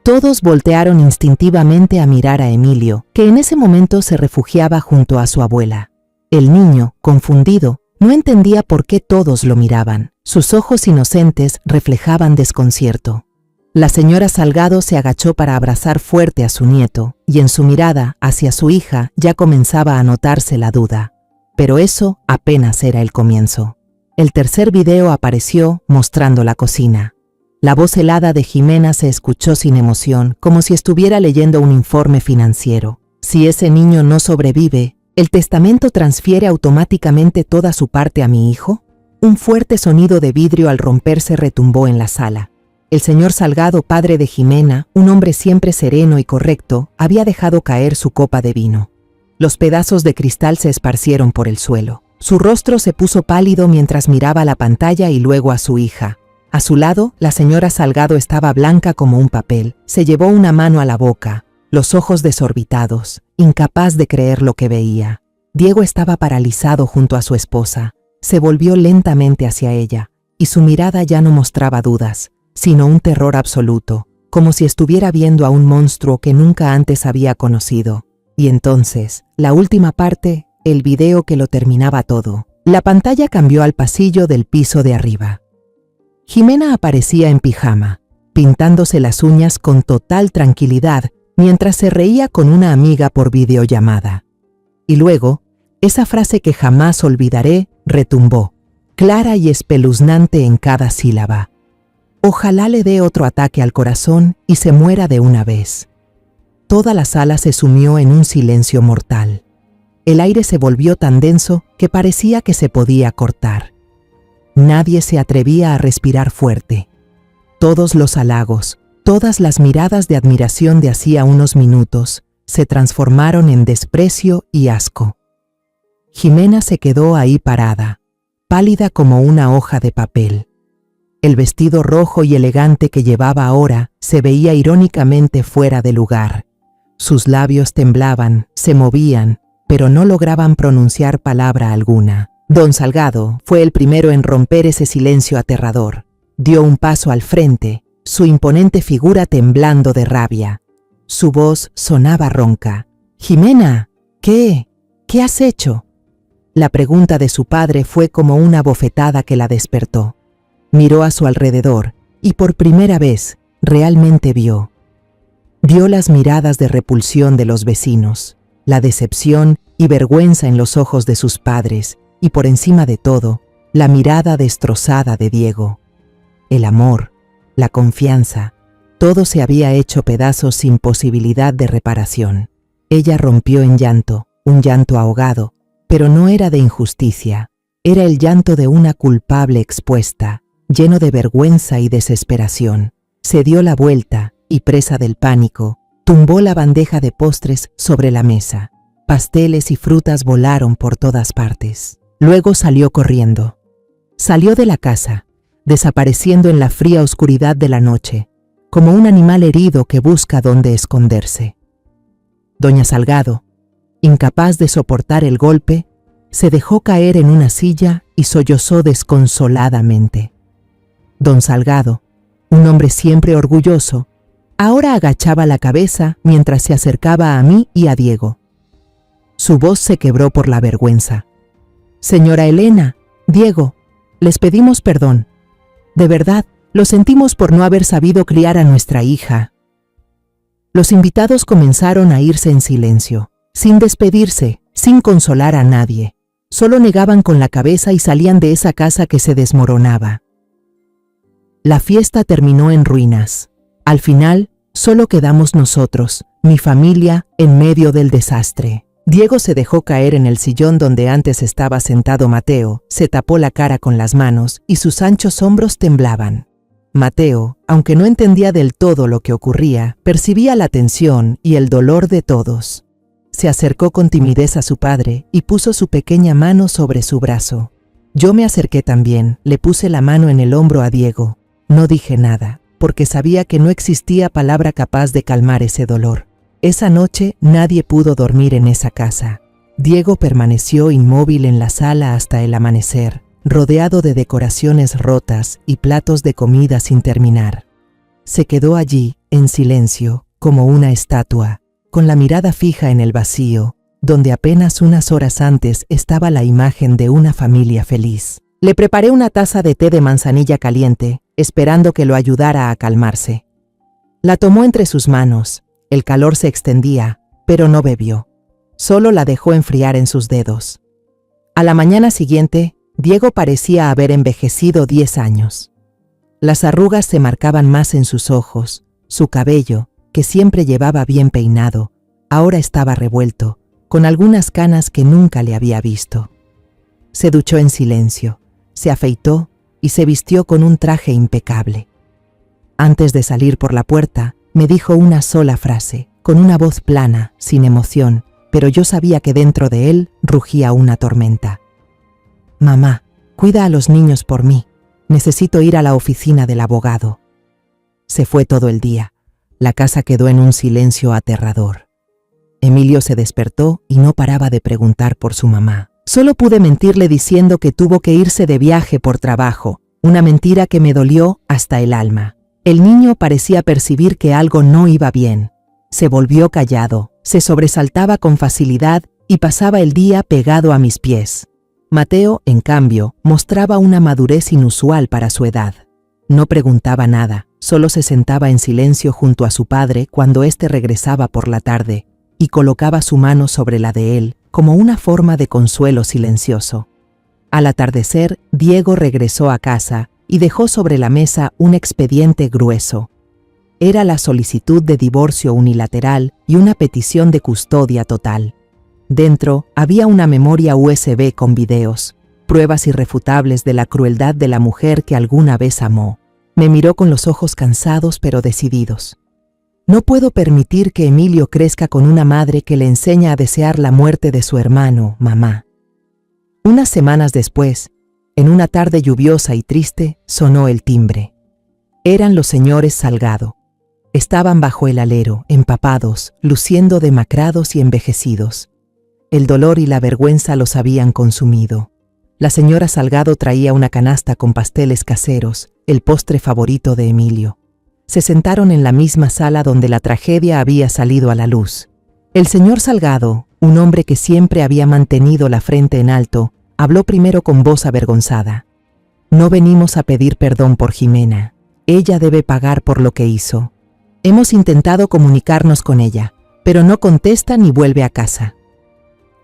[SPEAKER 1] Todos voltearon instintivamente a mirar a Emilio, que en ese momento se refugiaba junto a su abuela. El niño, confundido, no entendía por qué todos lo miraban. Sus ojos inocentes reflejaban desconcierto. La señora Salgado se agachó para abrazar fuerte a su nieto, y en su mirada hacia su hija ya comenzaba a notarse la duda. Pero eso apenas era el comienzo. El tercer video apareció mostrando la cocina. La voz helada de Jimena se escuchó sin emoción, como si estuviera leyendo un informe financiero. Si ese niño no sobrevive, ¿el testamento transfiere automáticamente toda su parte a mi hijo? Un fuerte sonido de vidrio al romperse retumbó en la sala. El señor Salgado, padre de Jimena, un hombre siempre sereno y correcto, había dejado caer su copa de vino. Los pedazos de cristal se esparcieron por el suelo. Su rostro se puso pálido mientras miraba la pantalla y luego a su hija. A su lado, la señora Salgado estaba blanca como un papel. Se llevó una mano a la boca, los ojos desorbitados, incapaz de creer lo que veía. Diego estaba paralizado junto a su esposa. Se volvió lentamente hacia ella, y su mirada ya no mostraba dudas, sino un terror absoluto, como si estuviera viendo a un monstruo que nunca antes había conocido. Y entonces, la última parte, el video que lo terminaba todo. La pantalla cambió al pasillo del piso de arriba. Jimena aparecía en pijama, pintándose las uñas con total tranquilidad mientras se reía con una amiga por videollamada. Y luego, esa frase que jamás olvidaré retumbó, clara y espeluznante en cada sílaba. Ojalá le dé otro ataque al corazón y se muera de una vez. Toda la sala se sumió en un silencio mortal. El aire se volvió tan denso que parecía que se podía cortar. Nadie se atrevía a respirar fuerte. Todos los halagos, todas las miradas de admiración de hacía unos minutos, se transformaron en desprecio y asco. Jimena se quedó ahí parada, pálida como una hoja de papel. El vestido rojo y elegante que llevaba ahora se veía irónicamente fuera de lugar. Sus labios temblaban, se movían, pero no lograban pronunciar palabra alguna. Don Salgado fue el primero en romper ese silencio aterrador. Dio un paso al frente, su imponente figura temblando de rabia. Su voz sonaba ronca. «Jimena, ¿qué has hecho?» La pregunta de su padre fue como una bofetada que la despertó. Miró a su alrededor y por primera vez realmente vio. Vio las miradas de repulsión de los vecinos, la decepción y vergüenza en los ojos de sus padres y por encima de todo, la mirada destrozada de Diego. El amor, la confianza, todo se había hecho pedazos sin posibilidad de reparación. Ella rompió en llanto, un llanto ahogado, pero no era de injusticia, era el llanto de una culpable expuesta, lleno de vergüenza y desesperación. Se dio la vuelta y, presa del pánico, tumbó la bandeja de postres sobre la mesa. Pasteles y frutas volaron por todas partes. Luego salió corriendo. Salió de la casa, desapareciendo en la fría oscuridad de la noche, como un animal herido que busca dónde esconderse. Doña Salgado, incapaz de soportar el golpe, se dejó caer en una silla y sollozó desconsoladamente. Don Salgado, un hombre siempre orgulloso, ahora agachaba la cabeza mientras se acercaba a mí y a Diego. Su voz se quebró por la vergüenza. «Señora Elena, Diego, les pedimos perdón. De verdad, lo sentimos por no haber sabido criar a nuestra hija». Los invitados comenzaron a irse en silencio, sin despedirse, sin consolar a nadie. Solo negaban con la cabeza y salían de esa casa que se desmoronaba. La fiesta terminó en ruinas. Al final, solo quedamos nosotros, mi familia, en medio del desastre. Diego se dejó caer en el sillón donde antes estaba sentado Mateo, se tapó la cara con las manos y sus anchos hombros temblaban. Mateo, aunque no entendía del todo lo que ocurría, percibía la tensión y el dolor de todos. Se acercó con timidez a su padre y puso su pequeña mano sobre su brazo. Yo me acerqué también, le puse la mano en el hombro a Diego. No dije nada, porque sabía que no existía palabra capaz de calmar ese dolor. Esa noche nadie pudo dormir en esa casa. Diego permaneció inmóvil en la sala hasta el amanecer, rodeado de decoraciones rotas y platos de comida sin terminar. Se quedó allí, en silencio, como una estatua, con la mirada fija en el vacío, donde apenas unas horas antes estaba la imagen de una familia feliz. Le preparé una taza de té de manzanilla caliente, esperando que lo ayudara a calmarse. La tomó entre sus manos. El calor se extendía, pero no bebió. Solo la dejó enfriar en sus dedos. A la mañana siguiente, Diego parecía haber envejecido 10 años. Las arrugas se marcaban más en sus ojos. Su cabello, que siempre llevaba bien peinado, ahora estaba revuelto, con algunas canas que nunca le había visto. Se duchó en silencio, se afeitó y se vistió con un traje impecable. Antes de salir por la puerta, me dijo una sola frase, con una voz plana, sin emoción, pero yo sabía que dentro de él, rugía una tormenta. «Mamá, cuida a los niños por mí. Necesito ir a la oficina del abogado. Se fue todo el día. La casa quedó en un silencio aterrador. Emilio se despertó y no paraba de preguntar por su mamá. Solo pude mentirle diciendo que tuvo que irse de viaje por trabajo, una mentira que me dolió hasta el alma. El niño parecía percibir que algo no iba bien. Se volvió callado, se sobresaltaba con facilidad y pasaba el día pegado a mis pies. Mateo, en cambio, mostraba una madurez inusual para su edad. No preguntaba nada, solo se sentaba en silencio junto a su padre cuando éste regresaba por la tarde, y colocaba su mano sobre la de él, como una forma de consuelo silencioso. Al atardecer, Diego regresó a casa y dejó sobre la mesa un expediente grueso. Era la solicitud de divorcio unilateral y una petición de custodia total. Dentro había una memoria USB con videos, pruebas irrefutables de la crueldad de la mujer que alguna vez amó. Me miró con los ojos cansados pero decididos. No puedo permitir que Emilio crezca con una madre que le enseña a desear la muerte de su hermano, mamá. Unas semanas después, en una tarde lluviosa y triste, sonó el timbre. Eran los señores Salgado. Estaban bajo el alero, empapados, luciendo demacrados y envejecidos. El dolor y la vergüenza los habían consumido. La señora Salgado traía una canasta con pasteles caseros, el postre favorito de Emilio. Se sentaron en la misma sala donde la tragedia había salido a la luz. El señor Salgado, un hombre que siempre había mantenido la frente en alto, habló primero con voz avergonzada. No venimos a pedir perdón por Jimena. Ella debe pagar por lo que hizo. Hemos intentado comunicarnos con ella, pero no contesta ni vuelve a casa.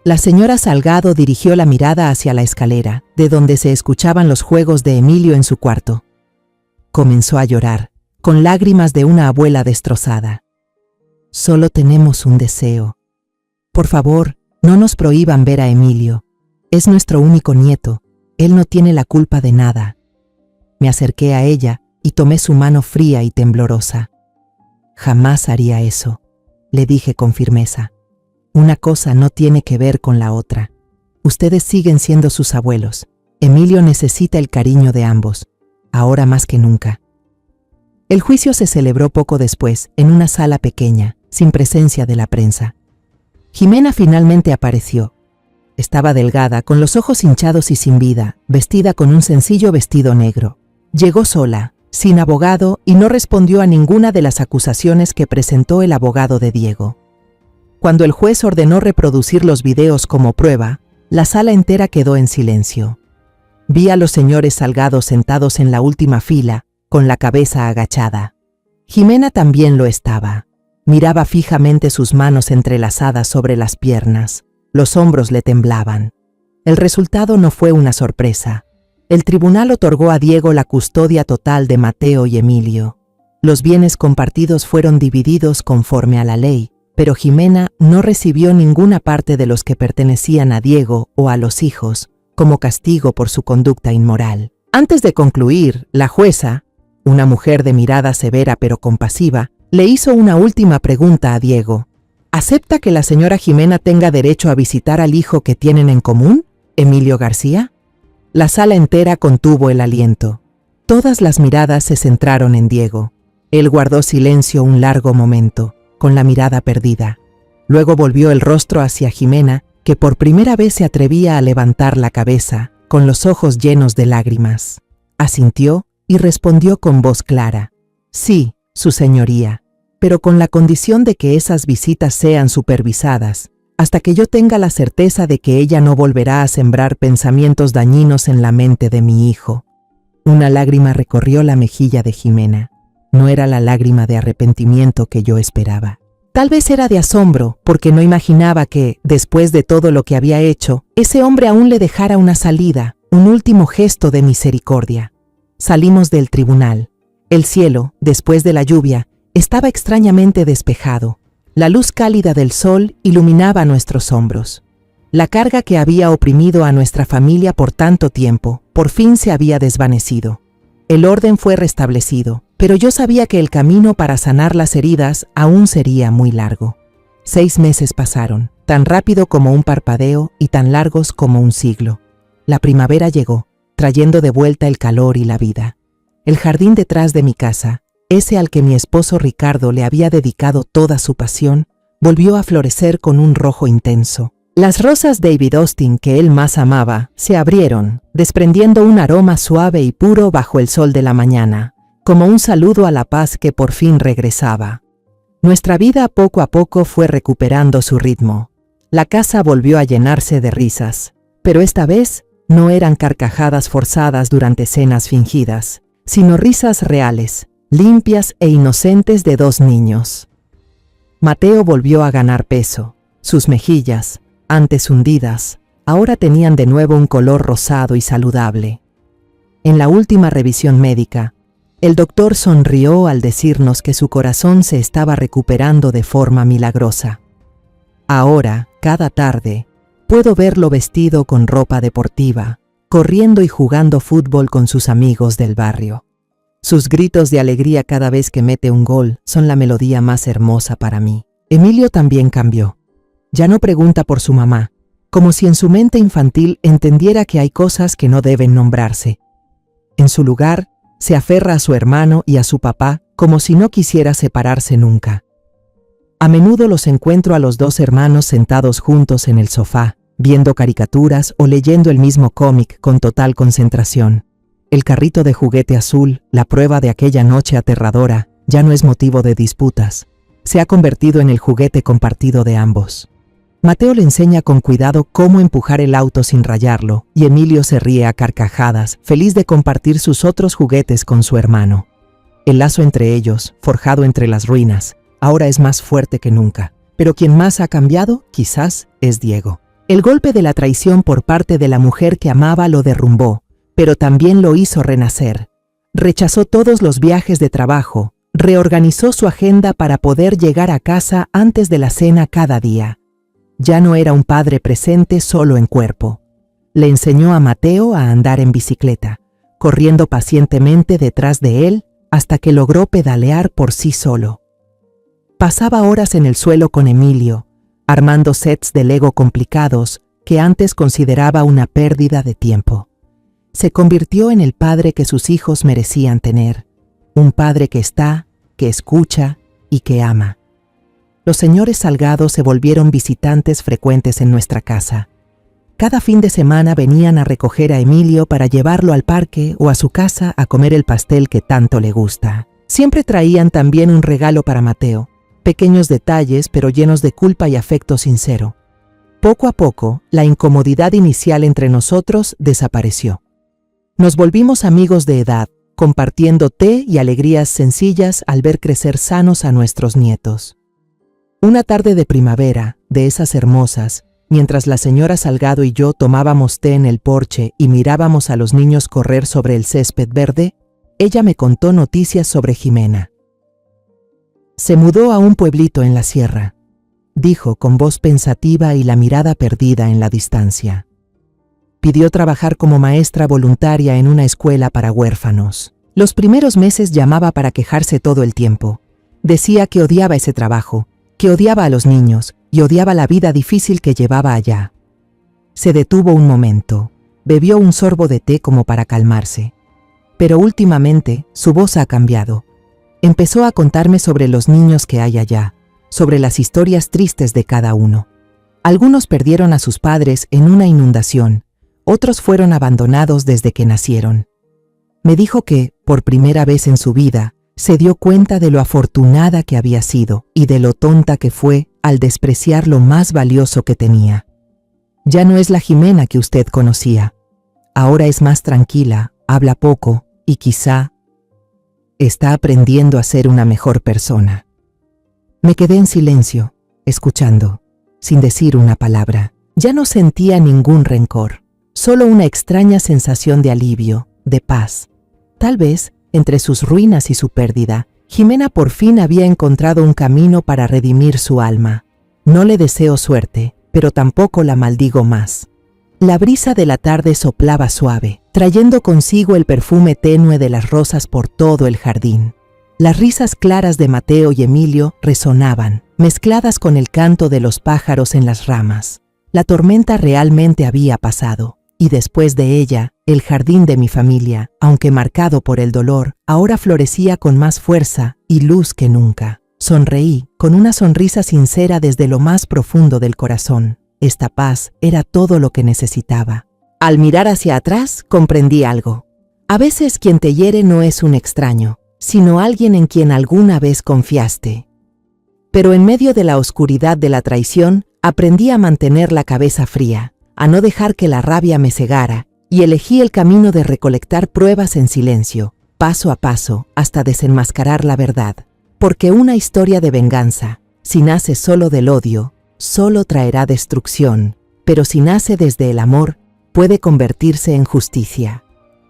[SPEAKER 1] La señora Salgado dirigió la mirada hacia la escalera, de donde se escuchaban los juegos de Emilio en su cuarto. Comenzó a llorar, con lágrimas de una abuela destrozada. Solo tenemos un deseo. Por favor, no nos prohíban ver a Emilio. Es nuestro único nieto. Él no tiene la culpa de nada. Me acerqué a ella y tomé su mano fría y temblorosa. Jamás haría eso, le dije con firmeza. Una cosa no tiene que ver con la otra. Ustedes siguen siendo sus abuelos. Emilio necesita el cariño de ambos, ahora más que nunca. El juicio se celebró poco después, en una sala pequeña, sin presencia de la prensa. Jimena finalmente apareció. Estaba delgada, con los ojos hinchados y sin vida, vestida con un sencillo vestido negro. Llegó sola, sin abogado, y no respondió a ninguna de las acusaciones que presentó el abogado de Diego. Cuando el juez ordenó reproducir los videos como prueba, la sala entera quedó en silencio. Vi a los señores Salgado sentados en la última fila, con la cabeza agachada. Jimena también lo estaba. Miraba fijamente sus manos entrelazadas sobre las piernas. Los hombros le temblaban. El resultado no fue una sorpresa. El tribunal otorgó a Diego la custodia total de Mateo y Emilio. Los bienes compartidos fueron divididos conforme a la ley, pero Jimena no recibió ninguna parte de los que pertenecían a Diego o a los hijos, como castigo por su conducta inmoral. Antes de concluir, la jueza, una mujer de mirada severa pero compasiva, le hizo una última pregunta a Diego. ¿Acepta que la señora Jimena tenga derecho a visitar al hijo que tienen en común, Emilio García? La sala entera contuvo el aliento. Todas las miradas se centraron en Diego. Él guardó silencio un largo momento, con la mirada perdida. Luego volvió el rostro hacia Jimena, que por primera vez se atrevía a levantar la cabeza, con los ojos llenos de lágrimas. Asintió y respondió con voz clara. Sí, su señoría, pero con la condición de que esas visitas sean supervisadas, hasta que yo tenga la certeza de que ella no volverá a sembrar pensamientos dañinos en la mente de mi hijo. Una lágrima recorrió la mejilla de Jimena. No era la lágrima de arrepentimiento que yo esperaba. Tal vez era de asombro, porque no imaginaba que, después de todo lo que había hecho, ese hombre aún le dejara una salida, un último gesto de misericordia. Salimos del tribunal. El cielo, después de la lluvia, estaba extrañamente despejado. La luz cálida del sol iluminaba nuestros hombros. La carga que había oprimido a nuestra familia por tanto tiempo, por fin se había desvanecido. El orden fue restablecido, pero yo sabía que el camino para sanar las heridas aún sería muy largo. 6 meses pasaron, tan rápido como un parpadeo y tan largos como un siglo. La primavera llegó. trayendo de vuelta el calor y la vida. El jardín detrás de mi casa, ese al que mi esposo Ricardo le había dedicado toda su pasión, volvió a florecer con un rojo intenso. Las rosas David Austin que él más amaba se abrieron, desprendiendo un aroma suave y puro bajo el sol de la mañana, como un saludo a la paz que por fin regresaba. Nuestra vida poco a poco fue recuperando su ritmo. La casa volvió a llenarse de risas, pero esta vez no eran carcajadas forzadas durante cenas fingidas, sino risas reales, limpias e inocentes de dos niños. Mateo volvió a ganar peso. Sus mejillas, antes hundidas, ahora tenían de nuevo un color rosado y saludable. En la última revisión médica, el doctor sonrió al decirnos que su corazón se estaba recuperando de forma milagrosa. Ahora, cada tarde, puedo verlo vestido con ropa deportiva, corriendo y jugando fútbol con sus amigos del barrio. Sus gritos de alegría cada vez que mete un gol son la melodía más hermosa para mí. Emilio también cambió. Ya no pregunta por su mamá, como si en su mente infantil entendiera que hay cosas que no deben nombrarse. En su lugar, se aferra a su hermano y a su papá como si no quisiera separarse nunca. A menudo los encuentro a los dos hermanos sentados juntos en el sofá, viendo caricaturas o leyendo el mismo cómic con total concentración. El carrito de juguete azul, la prueba de aquella noche aterradora, ya no es motivo de disputas. Se ha convertido en el juguete compartido de ambos. Mateo le enseña con cuidado cómo empujar el auto sin rayarlo, y Emilio se ríe a carcajadas, feliz de compartir sus otros juguetes con su hermano. El lazo entre ellos, forjado entre las ruinas, ahora es más fuerte que nunca. Pero quien más ha cambiado, quizás, es Diego. El golpe de la traición por parte de la mujer que amaba lo derrumbó, pero también lo hizo renacer. Rechazó todos los viajes de trabajo, reorganizó su agenda para poder llegar a casa antes de la cena cada día. Ya no era un padre presente solo en cuerpo. Le enseñó a Mateo a andar en bicicleta, corriendo pacientemente detrás de él hasta que logró pedalear por sí solo. Pasaba horas en el suelo con Emilio, armando sets de Lego complicados que antes consideraba una pérdida de tiempo. Se convirtió en el padre que sus hijos merecían tener, un padre que está, que escucha y que ama. Los señores Salgado se volvieron visitantes frecuentes en nuestra casa. Cada fin de semana venían a recoger a Emilio para llevarlo al parque o a su casa a comer el pastel que tanto le gusta. Siempre traían también un regalo para Mateo, pequeños detalles pero llenos de culpa y afecto sincero. Poco a poco, la incomodidad inicial entre nosotros desapareció. Nos volvimos amigos de edad, compartiendo té y alegrías sencillas al ver crecer sanos a nuestros nietos. Una tarde de primavera, de esas hermosas, mientras la señora Salgado y yo tomábamos té en el porche y mirábamos a los niños correr sobre el césped verde, ella me contó noticias sobre Jimena. Se mudó a un pueblito en la sierra, dijo con voz pensativa y la mirada perdida en la distancia. Pidió trabajar como maestra voluntaria en una escuela para huérfanos. Los primeros meses llamaba para quejarse todo el tiempo. Decía que odiaba ese trabajo, que odiaba a los niños y odiaba la vida difícil que llevaba allá. Se detuvo un momento, bebió un sorbo de té como para calmarse. Pero últimamente su voz ha cambiado. Empezó a contarme sobre los niños que hay allá, sobre las historias tristes de cada uno. Algunos perdieron a sus padres en una inundación, otros fueron abandonados desde que nacieron. Me dijo que, por primera vez en su vida, se dio cuenta de lo afortunada que había sido y de lo tonta que fue al despreciar lo más valioso que tenía. Ya no es la Jimena que usted conocía. Ahora es más tranquila, habla poco y quizá está aprendiendo a ser una mejor persona. Me quedé en silencio, escuchando, sin decir una palabra. Ya no sentía ningún rencor, solo una extraña sensación de alivio, de paz. Tal vez, entre sus ruinas y su pérdida, Jimena por fin había encontrado un camino para redimir su alma. No le deseo suerte, pero tampoco la maldigo más. La brisa de la tarde soplaba suave, trayendo consigo el perfume tenue de las rosas por todo el jardín. Las risas claras de Mateo y Emilio resonaban, mezcladas con el canto de los pájaros en las ramas. La tormenta realmente había pasado, y después de ella, el jardín de mi familia, aunque marcado por el dolor, ahora florecía con más fuerza y luz que nunca. Sonreí, con una sonrisa sincera desde lo más profundo del corazón. Esta paz era todo lo que necesitaba. Al mirar hacia atrás, comprendí algo. A veces quien te hiere no es un extraño, sino alguien en quien alguna vez confiaste. Pero en medio de la oscuridad de la traición, aprendí a mantener la cabeza fría, a no dejar que la rabia me cegara, y elegí el camino de recolectar pruebas en silencio, paso a paso, hasta desenmascarar la verdad. Porque una historia de venganza, si nace solo del odio, solo traerá destrucción, pero si nace desde el amor, puede convertirse en justicia.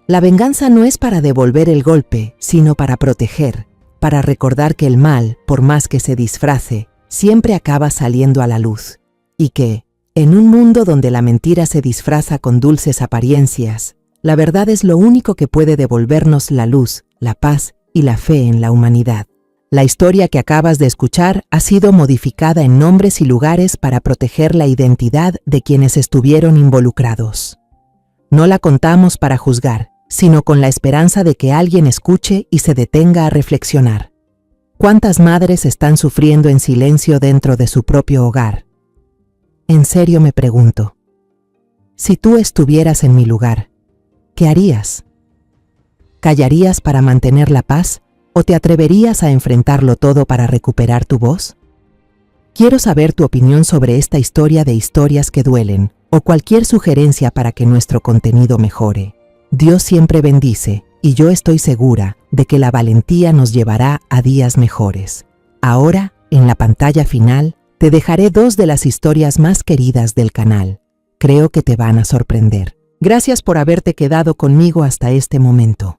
[SPEAKER 1] La venganza no es para devolver el golpe, sino para proteger, para recordar que el mal, por más que se disfrace, siempre acaba saliendo a la luz, y que, en un mundo donde la mentira se disfraza con dulces apariencias, la verdad es lo único que puede devolvernos la luz, la paz y la fe en la humanidad. La historia que acabas de escuchar ha sido modificada en nombres y lugares para proteger la identidad de quienes estuvieron involucrados. No la contamos para juzgar, sino con la esperanza de que alguien escuche y se detenga a reflexionar. ¿Cuántas madres están sufriendo en silencio dentro de su propio hogar? En serio me pregunto, si tú estuvieras en mi lugar, ¿qué harías? ¿Callarías para mantener la paz? ¿O te atreverías a enfrentarlo todo para recuperar tu voz? Quiero saber tu opinión sobre esta historia de historias que duelen, o cualquier sugerencia para que nuestro contenido mejore. Dios siempre bendice, y yo estoy segura de que la valentía nos llevará a días mejores. Ahora, en la pantalla final, te dejaré 2 de las historias más queridas del canal. Creo que te van a sorprender. Gracias por haberte quedado conmigo hasta este momento.